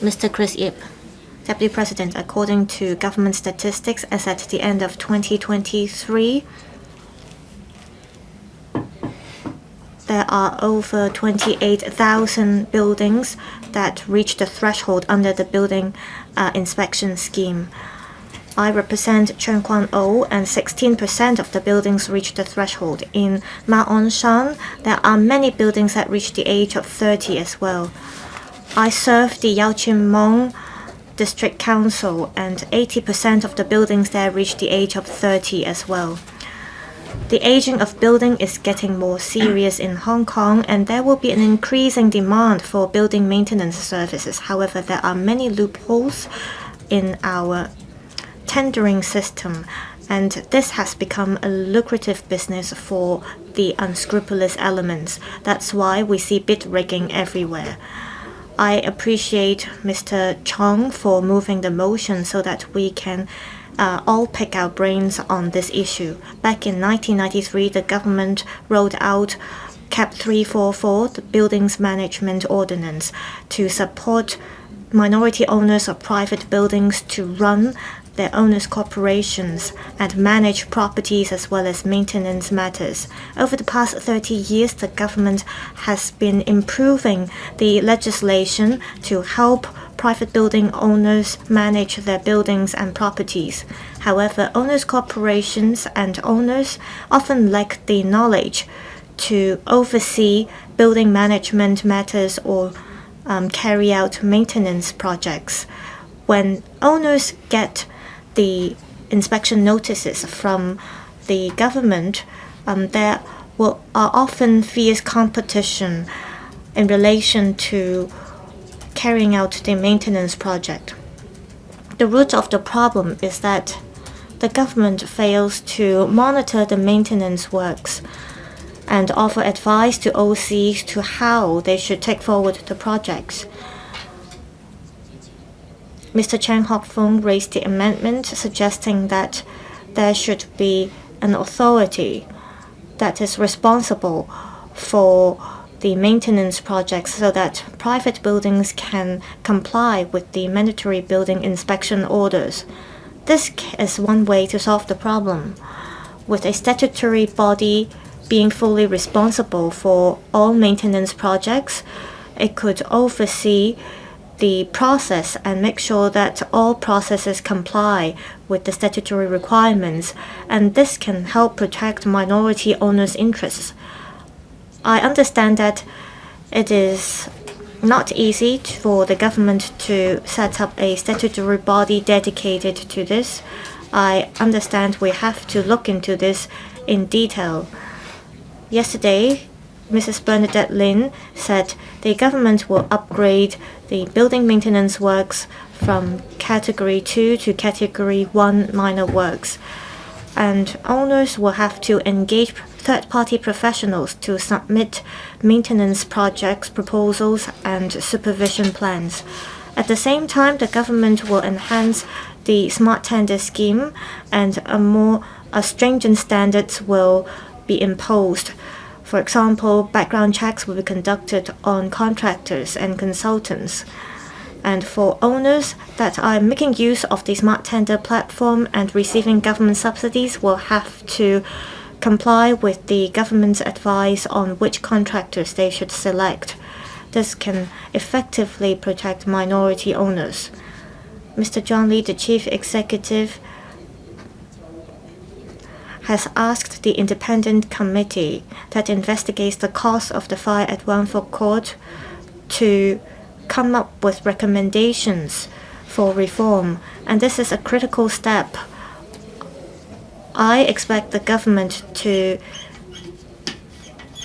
Mr. Chris Yip, Deputy President, according to government statistics, as at the end of 2023, there are over 28,000 buildings that reach the threshold under the building inspection scheme. I represent Cheung Kwan O, and 16% of the buildings reach the threshold. In Ma On Shan, there are many buildings that reach the age of 30 as well. I serve the Yau Chin Mong District Council, and 80% of the buildings there reach the age of 30 as well. The aging of building is getting more serious in Hong Kong, and there will be an increasing demand for building maintenance services. However, there are many loopholes in our tendering system, and this has become a lucrative business for the unscrupulous elements. That's why we see bid rigging everywhere. I appreciate Mr. Chong for moving the motion so that we can all pick our brains on this issue. Back in 1993, the government rolled out Cap 344, the Buildings Management Ordinance, to support minority owners of private buildings to run their owners' corporations and manage properties as well as maintenance matters. Over the past 30 years, the government has been improving the legislation to help private building owners manage their buildings and properties. However, owners' corporations and owners often lack the knowledge to oversee building management matters or carry out maintenance projects. When owners get the inspection notices from the government, there are often fierce competition in relation to carrying out the maintenance project. The root of the problem is that the government fails to monitor the maintenance works and offer advice to OCs to how they should take forward the projects. Mr. CHAN Hok-fung raised the amendment suggesting that there should be an authority that is responsible for the maintenance projects so that private buildings can comply with the mandatory building inspection orders. This is one way to solve the problem. With a statutory body being fully responsible for all maintenance projects, it could oversee the process and make sure that all processes comply with the statutory requirements, and this can help protect minority owners' interests. I understand that it is not easy for the government to set up a statutory body dedicated to this. I understand we have to look into this in detail. Yesterday, Mrs. Bernadette Lin said the government will upgrade the building maintenance works from Category 2 to Category 1 minor works, and owners will have to engage third-party professionals to submit maintenance projects proposals and supervision plans. At the same time, the government will enhance the smart tender scheme, and more stringent standards will be imposed. For example, background checks will be conducted on contractors and consultants. And for owners that are making use of the smart tender platform and receiving government subsidies will have to comply with the government's advice on which contractors they should select. This can effectively protect minority owners. Mr. John Lee, the chief executive, has asked the independent committee that investigates the cause of the fire at Wang Fuk Court to come up with recommendations for reform, and this is a critical step. I expect the government to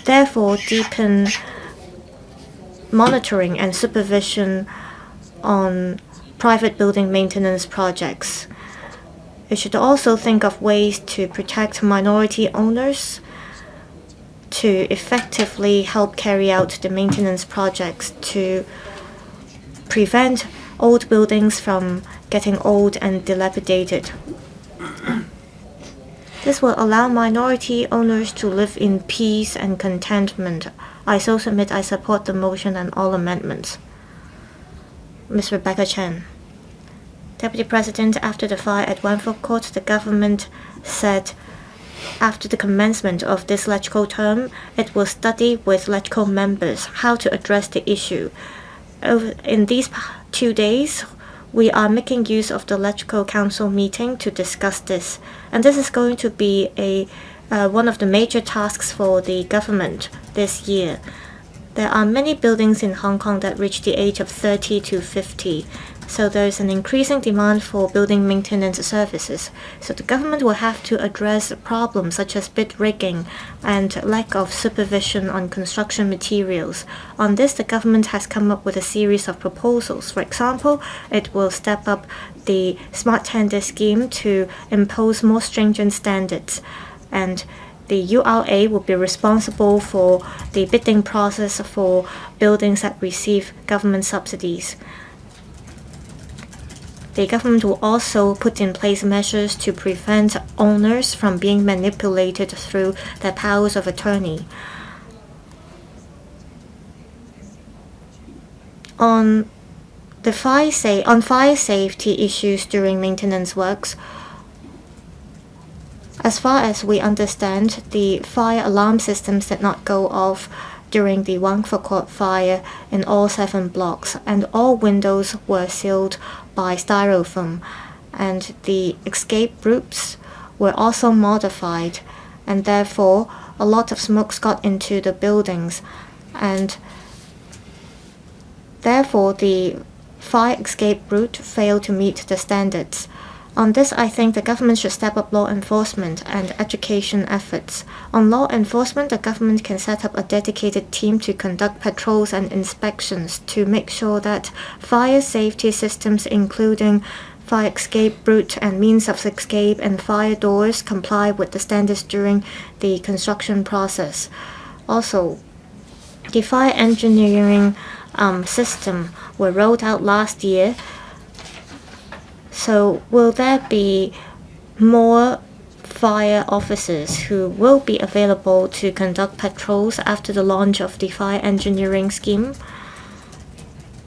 therefore deepen monitoring and supervision on private building maintenance projects. It should also think of ways to protect minority owners to effectively help carry out the maintenance projects to prevent old buildings from getting old and dilapidated. This will allow minority owners to live in peace and contentment. I so submit I support the motion and all amendments. Ms. Rebecca Chen. Deputy President, after the fire at Wang Fuk Court, the government said after the commencement of this LegCo term, it will study with LegCo members how to address the issue. In these 2 days, we are making use of the LegCo Council meeting to discuss this, and this is going to be one of the major tasks for the government this year. There are many buildings in Hong Kong that reach the age of 30 to 50. So there's an increasing demand for building maintenance services. So the government will have to address problems such as bid rigging and lack of supervision on construction materials. On this, the government has come up with a series of proposals. For example, it will step up the smart tender scheme to impose more stringent standards, and the URA will be responsible for the bidding process for buildings that receive government subsidies. The government will also put in place measures to prevent owners from being manipulated through their powers of attorney. On fire safety issues during maintenance works, as far as we understand, the fire alarm systems did not go off during the Wangfukot fire in all 7 blocks, and all windows were sealed by styrofoam, and the escape routes were also modified, and therefore a lot of smoke got into the buildings, and therefore the fire escape route failed to meet the standards. On this, I think the government should step up law enforcement and education efforts. On law enforcement, the government can set up a dedicated team to conduct patrols and inspections to make sure that fire safety systems, including fire escape route and means of escape and fire doors, comply with the standards during the construction process. Also, the fire engineering system were rolled out last year. So will there be more fire officers who will be available to conduct patrols after the launch of the fire engineering scheme?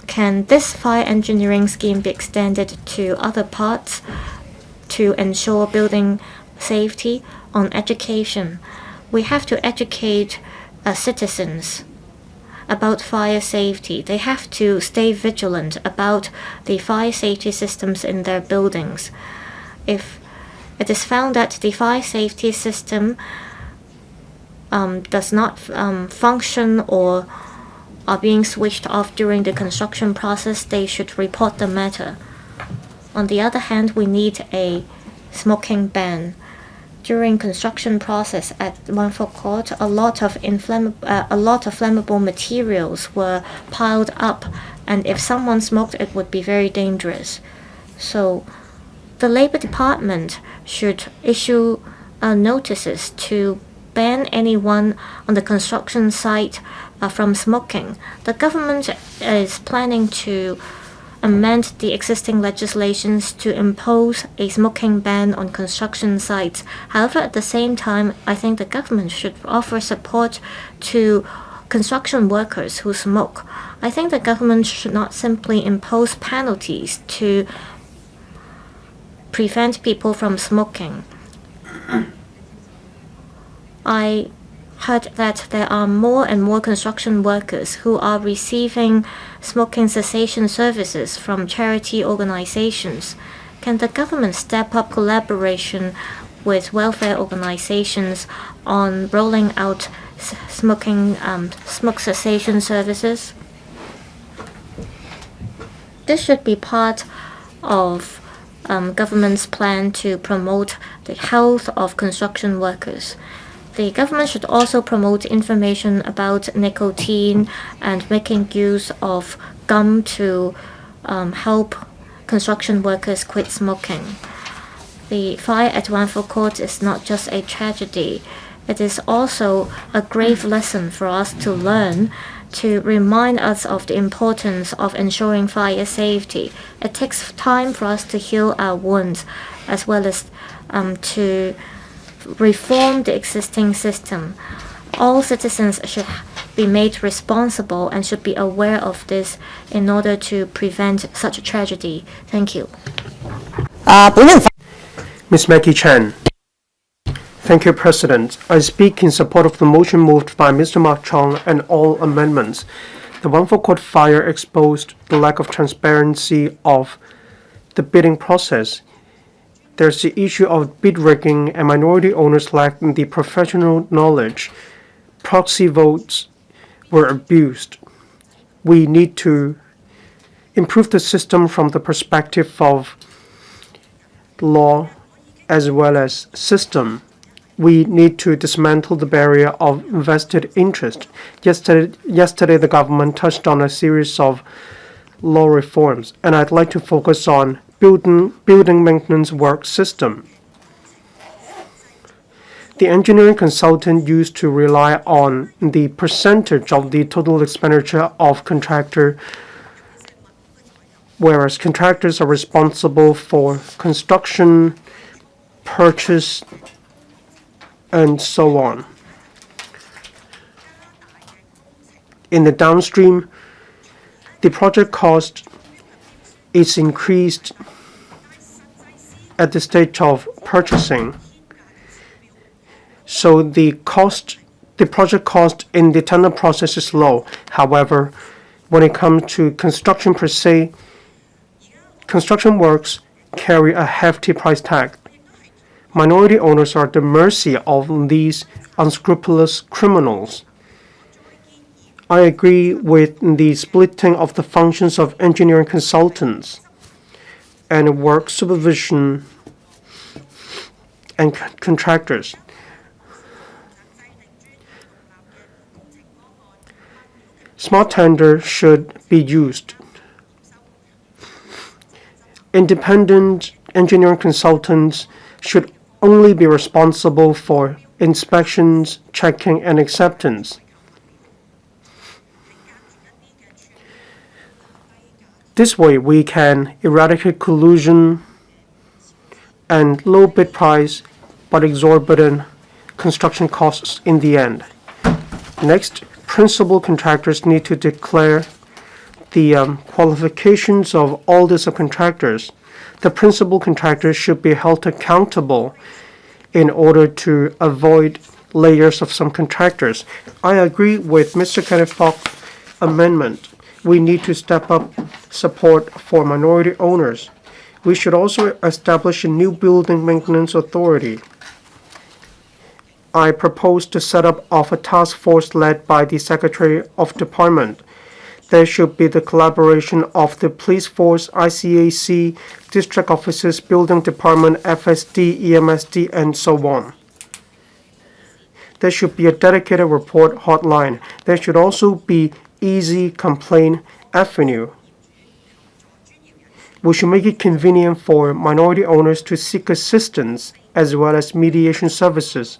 Can this fire engineering scheme be extended to other parts to ensure building safety? On education, we have to educate citizens about fire safety. They have to stay vigilant about the fire safety systems in their buildings. If it is found that the fire safety system does not function or are being switched off during the construction process, they should report the matter. On the other hand, we need a smoking ban. During construction process at Wangfukot, a lot of flammable materials were piled up, and if someone smoked, it would be very dangerous. So the Labor Department should issue notices to ban anyone on the construction site from smoking. The government is planning to amend the existing legislations to impose a smoking ban on construction sites. However, at the same time, I think the government should offer support to construction workers who smoke. I think the government should not simply impose penalties to prevent people from smoking. I heard that there are more and more construction workers who are receiving smoking cessation services from charity organizations. Can the government step up collaboration with welfare organizations on rolling out smoke cessation services? This should be part of government's plan to promote the health of construction workers. The government should also promote information about nicotine and making use of gum to help construction workers quit smoking. The fire at Wangfukot is not just a tragedy. It is also a grave lesson for us to learn, to remind us of the importance of ensuring fire safety. It takes time for us to heal our wounds, as well as to reform the existing system. All citizens should be made responsible and should be aware of this in order to prevent such a tragedy. Thank you. Ms. Maggie Chan. Thank you, President. I speak in support of the motion moved by Mr. Mark Chong and all amendments. The Wangfukot fire exposed the lack of transparency of the bidding process. There's the issue of bid rigging, and minority owners lacked the professional knowledge. Proxy votes were abused. We need to improve the system from the perspective of law as well as system. We need to dismantle the barrier of vested interest. Yesterday the government touched on a series of law reforms, and I'd like to focus on building maintenance work system. The engineering consultant used to rely on the percentage of the total expenditure of contractor, whereas contractors are responsible for construction, purchase, and so on. In the downstream, the project cost is increased at the stage of purchasing. So the project cost in the tender process is low. However, when it comes to construction per se, construction works carry a hefty price tag. Minority owners are at the mercy of these unscrupulous criminals. I agree with the splitting of the functions of engineering consultants and work supervision and contractors. Smart tender should be used. Independent engineering consultants should only be responsible for inspections, checking, and acceptance. This way, we can eradicate collusion and low bid price but exorbitant construction costs in the end. Next, principal contractors need to declare the qualifications of all the subcontractors. The principal contractors should be held accountable in order to avoid layers of some contractors. I agree with Mr. Kenneth FOK's amendment. We need to step up support for minority owners. We should also establish a new building maintenance authority. I propose to set up of a task force led by the Secretary of Department. There should be the collaboration of the police force, ICAC, district offices, building department, FSD, EMSD, and so on. There should be a dedicated report hotline. There should also be easy complaint avenue. We should make it convenient for minority owners to seek assistance as well as mediation services.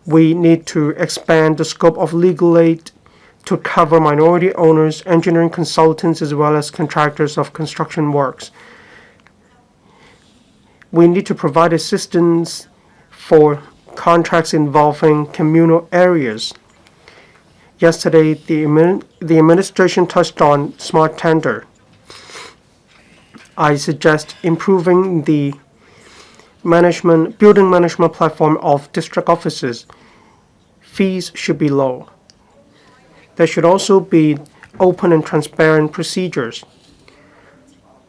We need to expand the scope of legal aid to cover minority owners, engineering consultants, as well as contractors of construction works. We need to provide assistance for contracts involving communal areas. Yesterday, the administration touched on smart tender. I suggest improving the building management platform of district offices. Fees should be low. There should also be open and transparent procedures.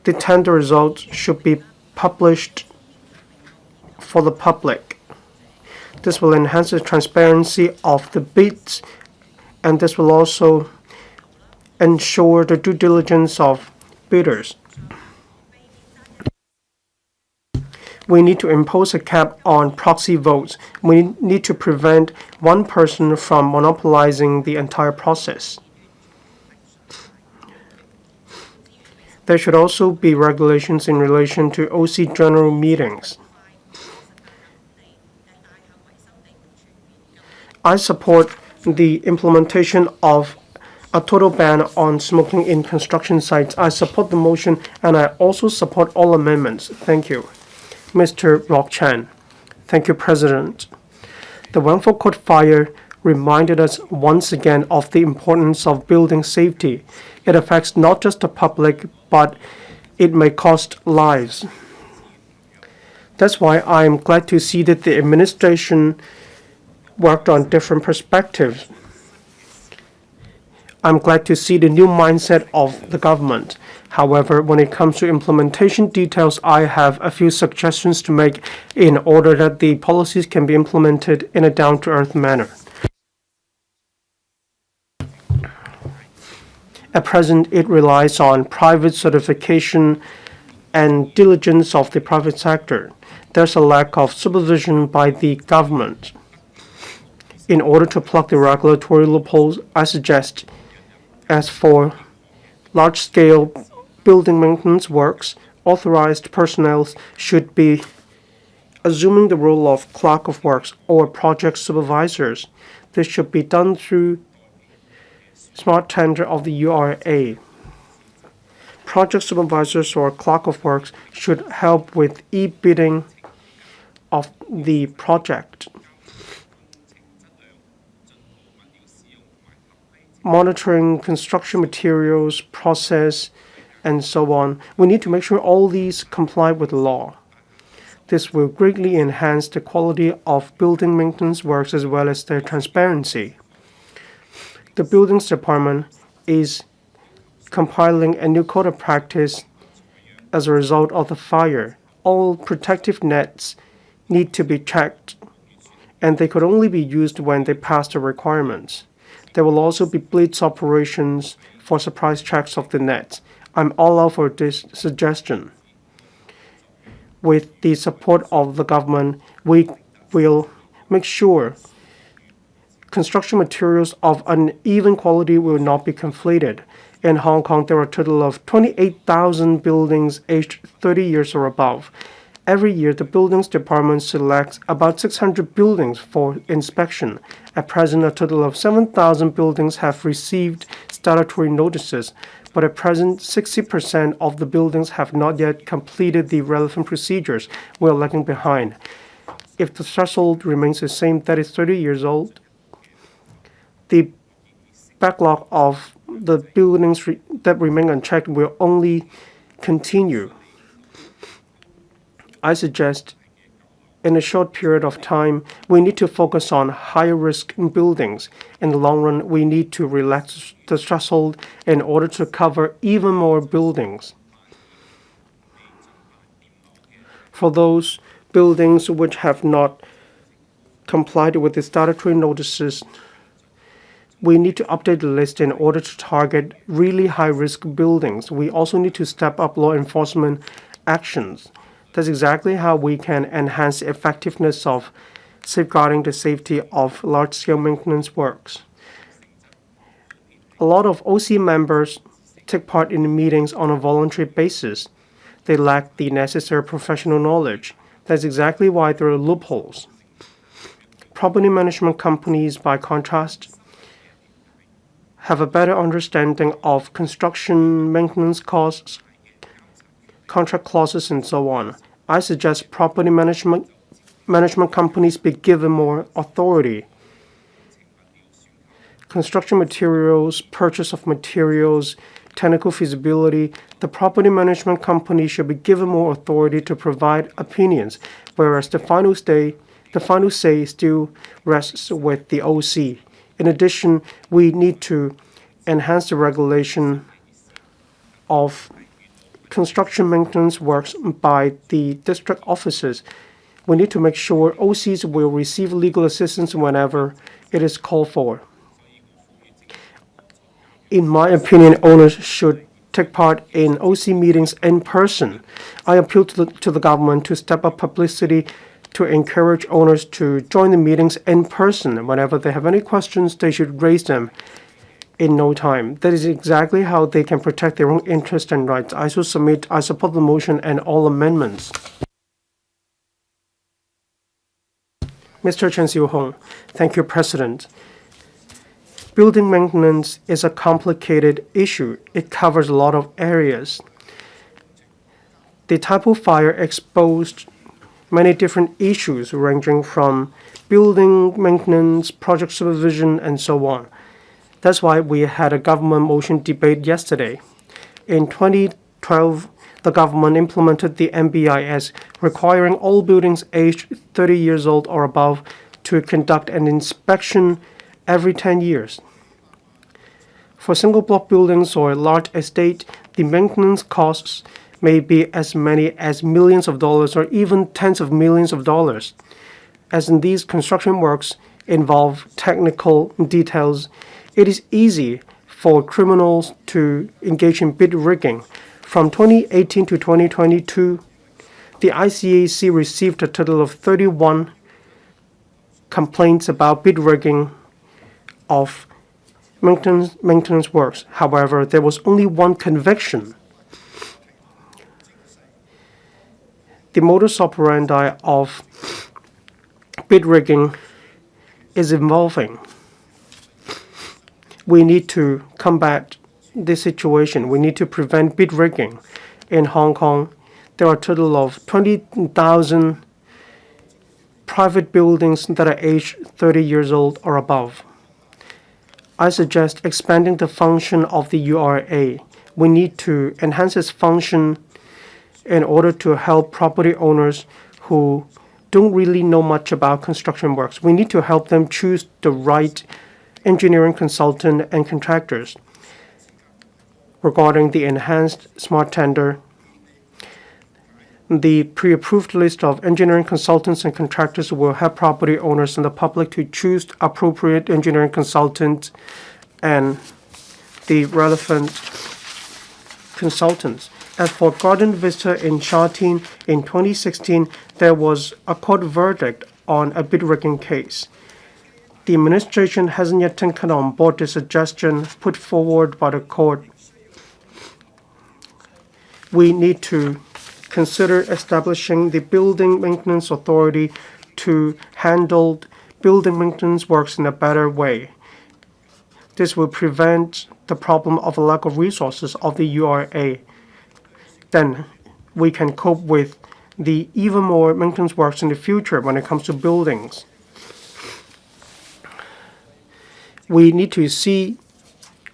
The tender results should be published for the public. This will enhance the transparency of the bids, and this will also ensure the due diligence of bidders. We need to impose a cap on proxy votes. We need to prevent one person from monopolizing the entire process. There should also be regulations in relation to OC general meetings. I support the implementation of a total ban on smoking in construction sites. I support the motion, and I also support all amendments. Thank you. Mr. Rock Chan. Thank you, President. The Wangfo Court fire reminded us once again of the importance of building safety. It affects not just the public, but it may cost lives. That's why I am glad to see that the administration worked on different perspectives. I'm glad to see the new mindset of the government. However, when it comes to implementation details, I have a few suggestions to make in order that the policies can be implemented in a down-to-earth manner. At present, it relies on private certification and diligence of the private sector. There's a lack of supervision by the government. In order to plug the regulatory loopholes, I suggest, as for large-scale building maintenance works, authorized personnel should be assuming the role of clerk of works or project supervisors. This should be done through smart tender of the URA. Project supervisors or clerk of works should help with e-bidding of the project, monitoring construction materials, process, and so on. We need to make sure all these comply with the law. This will greatly enhance the quality of building maintenance works as well as their transparency. The Buildings Department is compiling a new code of practice as a result of the fire. All protective nets need to be checked, and they could only be used when they pass the requirements. There will also be blitz operations for surprise checks of the nets. I'm all out for this suggestion. With the support of the government, we will make sure construction materials of uneven quality will not be conflated. In Hong Kong, there are a total of 28,000 buildings aged 30 years or above. Every year, the Buildings Department selects about 600 buildings for inspection. At present, a total of 7,000 buildings have received statutory notices, but at present, 60% of the buildings have not yet completed the relevant procedures. We are lagging behind. If the threshold remains the same, that is 30 years old, the backlog of the buildings that remain unchecked will only continue. I suggest in a short period of time, we need to focus on higher risk buildings. In the long run, we need to relax the threshold in order to cover even more buildings. For those buildings which have not complied with the statutory notices, we need to update the list in order to target really high-risk buildings. We also need to step up law enforcement actions. That's exactly how we can enhance the effectiveness of safeguarding the safety of large-scale maintenance works. A lot of OC members take part in the meetings on a voluntary basis. They lack the necessary professional knowledge. That's exactly why there are loopholes. Property management companies, by contrast, have a better understanding of construction maintenance costs, contract clauses, and so on. I suggest property management companies be given more authority. Construction materials, purchase of materials, technical feasibility, the property management company should be given more authority to provide opinions, whereas the final say still rests with the OC. In addition, we need to enhance the regulation of construction maintenance works by the district officers. We need to make sure OCs will receive legal assistance whenever it is called for. In my opinion, owners should take part in OC meetings in person. I appeal to the government to step up publicity to encourage owners to join the meetings in person. Whenever they have any questions, they should raise them in no time. That is exactly how they can protect their own interests and rights. I support the motion and all amendments. Mr. Chen Hok-fung, thank you, President. Building maintenance is a complicated issue. It covers a lot of areas. The Taipei fire exposed many different issues ranging from building maintenance, project supervision, and so on. That's why we had a government motion debate yesterday. In 2012, the government implemented the MBIS, requiring all buildings aged 30 years old or above to conduct an inspection every 10 years. For single block buildings or a large estate, the maintenance costs may be as many as millions of dollars or even tens of millions of dollars. As in these construction works involve technical details, it is easy for criminals to engage in bid rigging. From 2018 to 2022, the ICAC received a total of 31 complaints about bid rigging of maintenance works. However, there was only one conviction. The modus operandi of bid rigging is evolving. We need to combat this situation. We need to prevent bid rigging. In Hong Kong, there are a total of 20,000 private buildings that are aged 30 years old or above. I suggest expanding the function of the URA. We need to enhance its function in order to help property owners who don't really know much about construction works. We need to help them choose the right engineering consultant and contractors. Regarding the enhanced smart tender, the pre-approved list of engineering consultants and contractors will help property owners and the public to choose appropriate engineering consultants and the relevant consultants. As for Garden Vista in Sha Tin, in 2016, there was a court verdict on a bid rigging case. The administration hasn't yet taken on board the suggestion put forward by the court. We need to consider establishing the Building Maintenance Authority to handle building maintenance works in a better way. This will prevent the problem of a lack of resources of the URA. Then we can cope with the even more maintenance works in the future when it comes to buildings. We need to see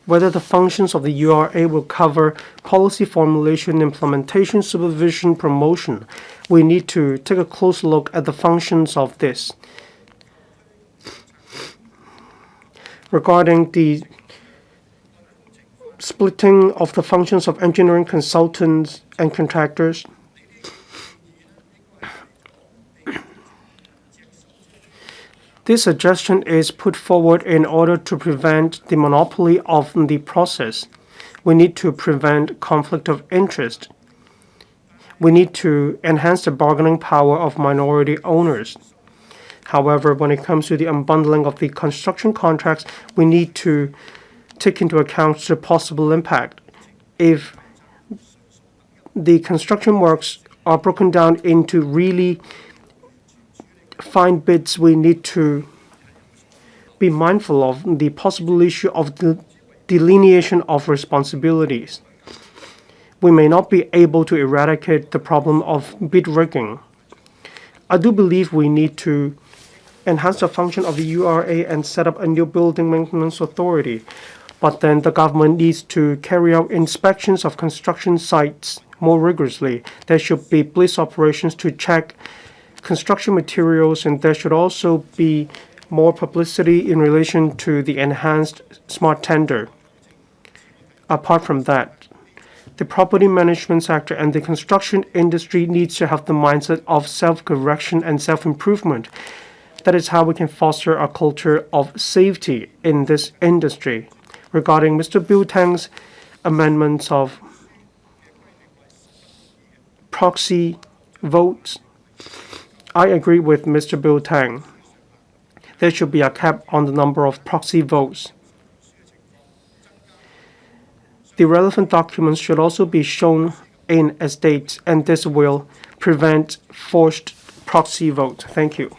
whether the functions of the URA will cover policy formulation, implementation, supervision, promotion. We need to take a close look at the functions of this. Regarding the splitting of the functions of engineering consultants and contractors, this suggestion is put forward in order to prevent the monopoly of the process. We need to prevent conflict of interest. We need to enhance the bargaining power of minority owners. However, when it comes to the unbundling of the construction contracts, we need to take into account the possible impact. If the construction works are broken down into really fine bits, we need to be mindful of the possible issue of the delineation of responsibilities. We may not be able to eradicate the problem of bid rigging. I do believe we need to enhance the function of the URA and set up a new building maintenance authority. But then the government needs to carry out inspections of construction sites more rigorously. There should be police operations to check construction materials, and there should also be more publicity in relation to the enhanced smart tender. Apart from that, the property management sector and the construction industry needs to have the mindset of self-correction and self-improvement. That is how we can foster a culture of safety in this industry. Regarding Mr. Bill Tang's amendments of proxy votes, I agree with Mr. Bill Tang. There should be a cap on the number of proxy votes. The relevant documents should also be shown in estates, and this will prevent forced proxy vote. Thank you.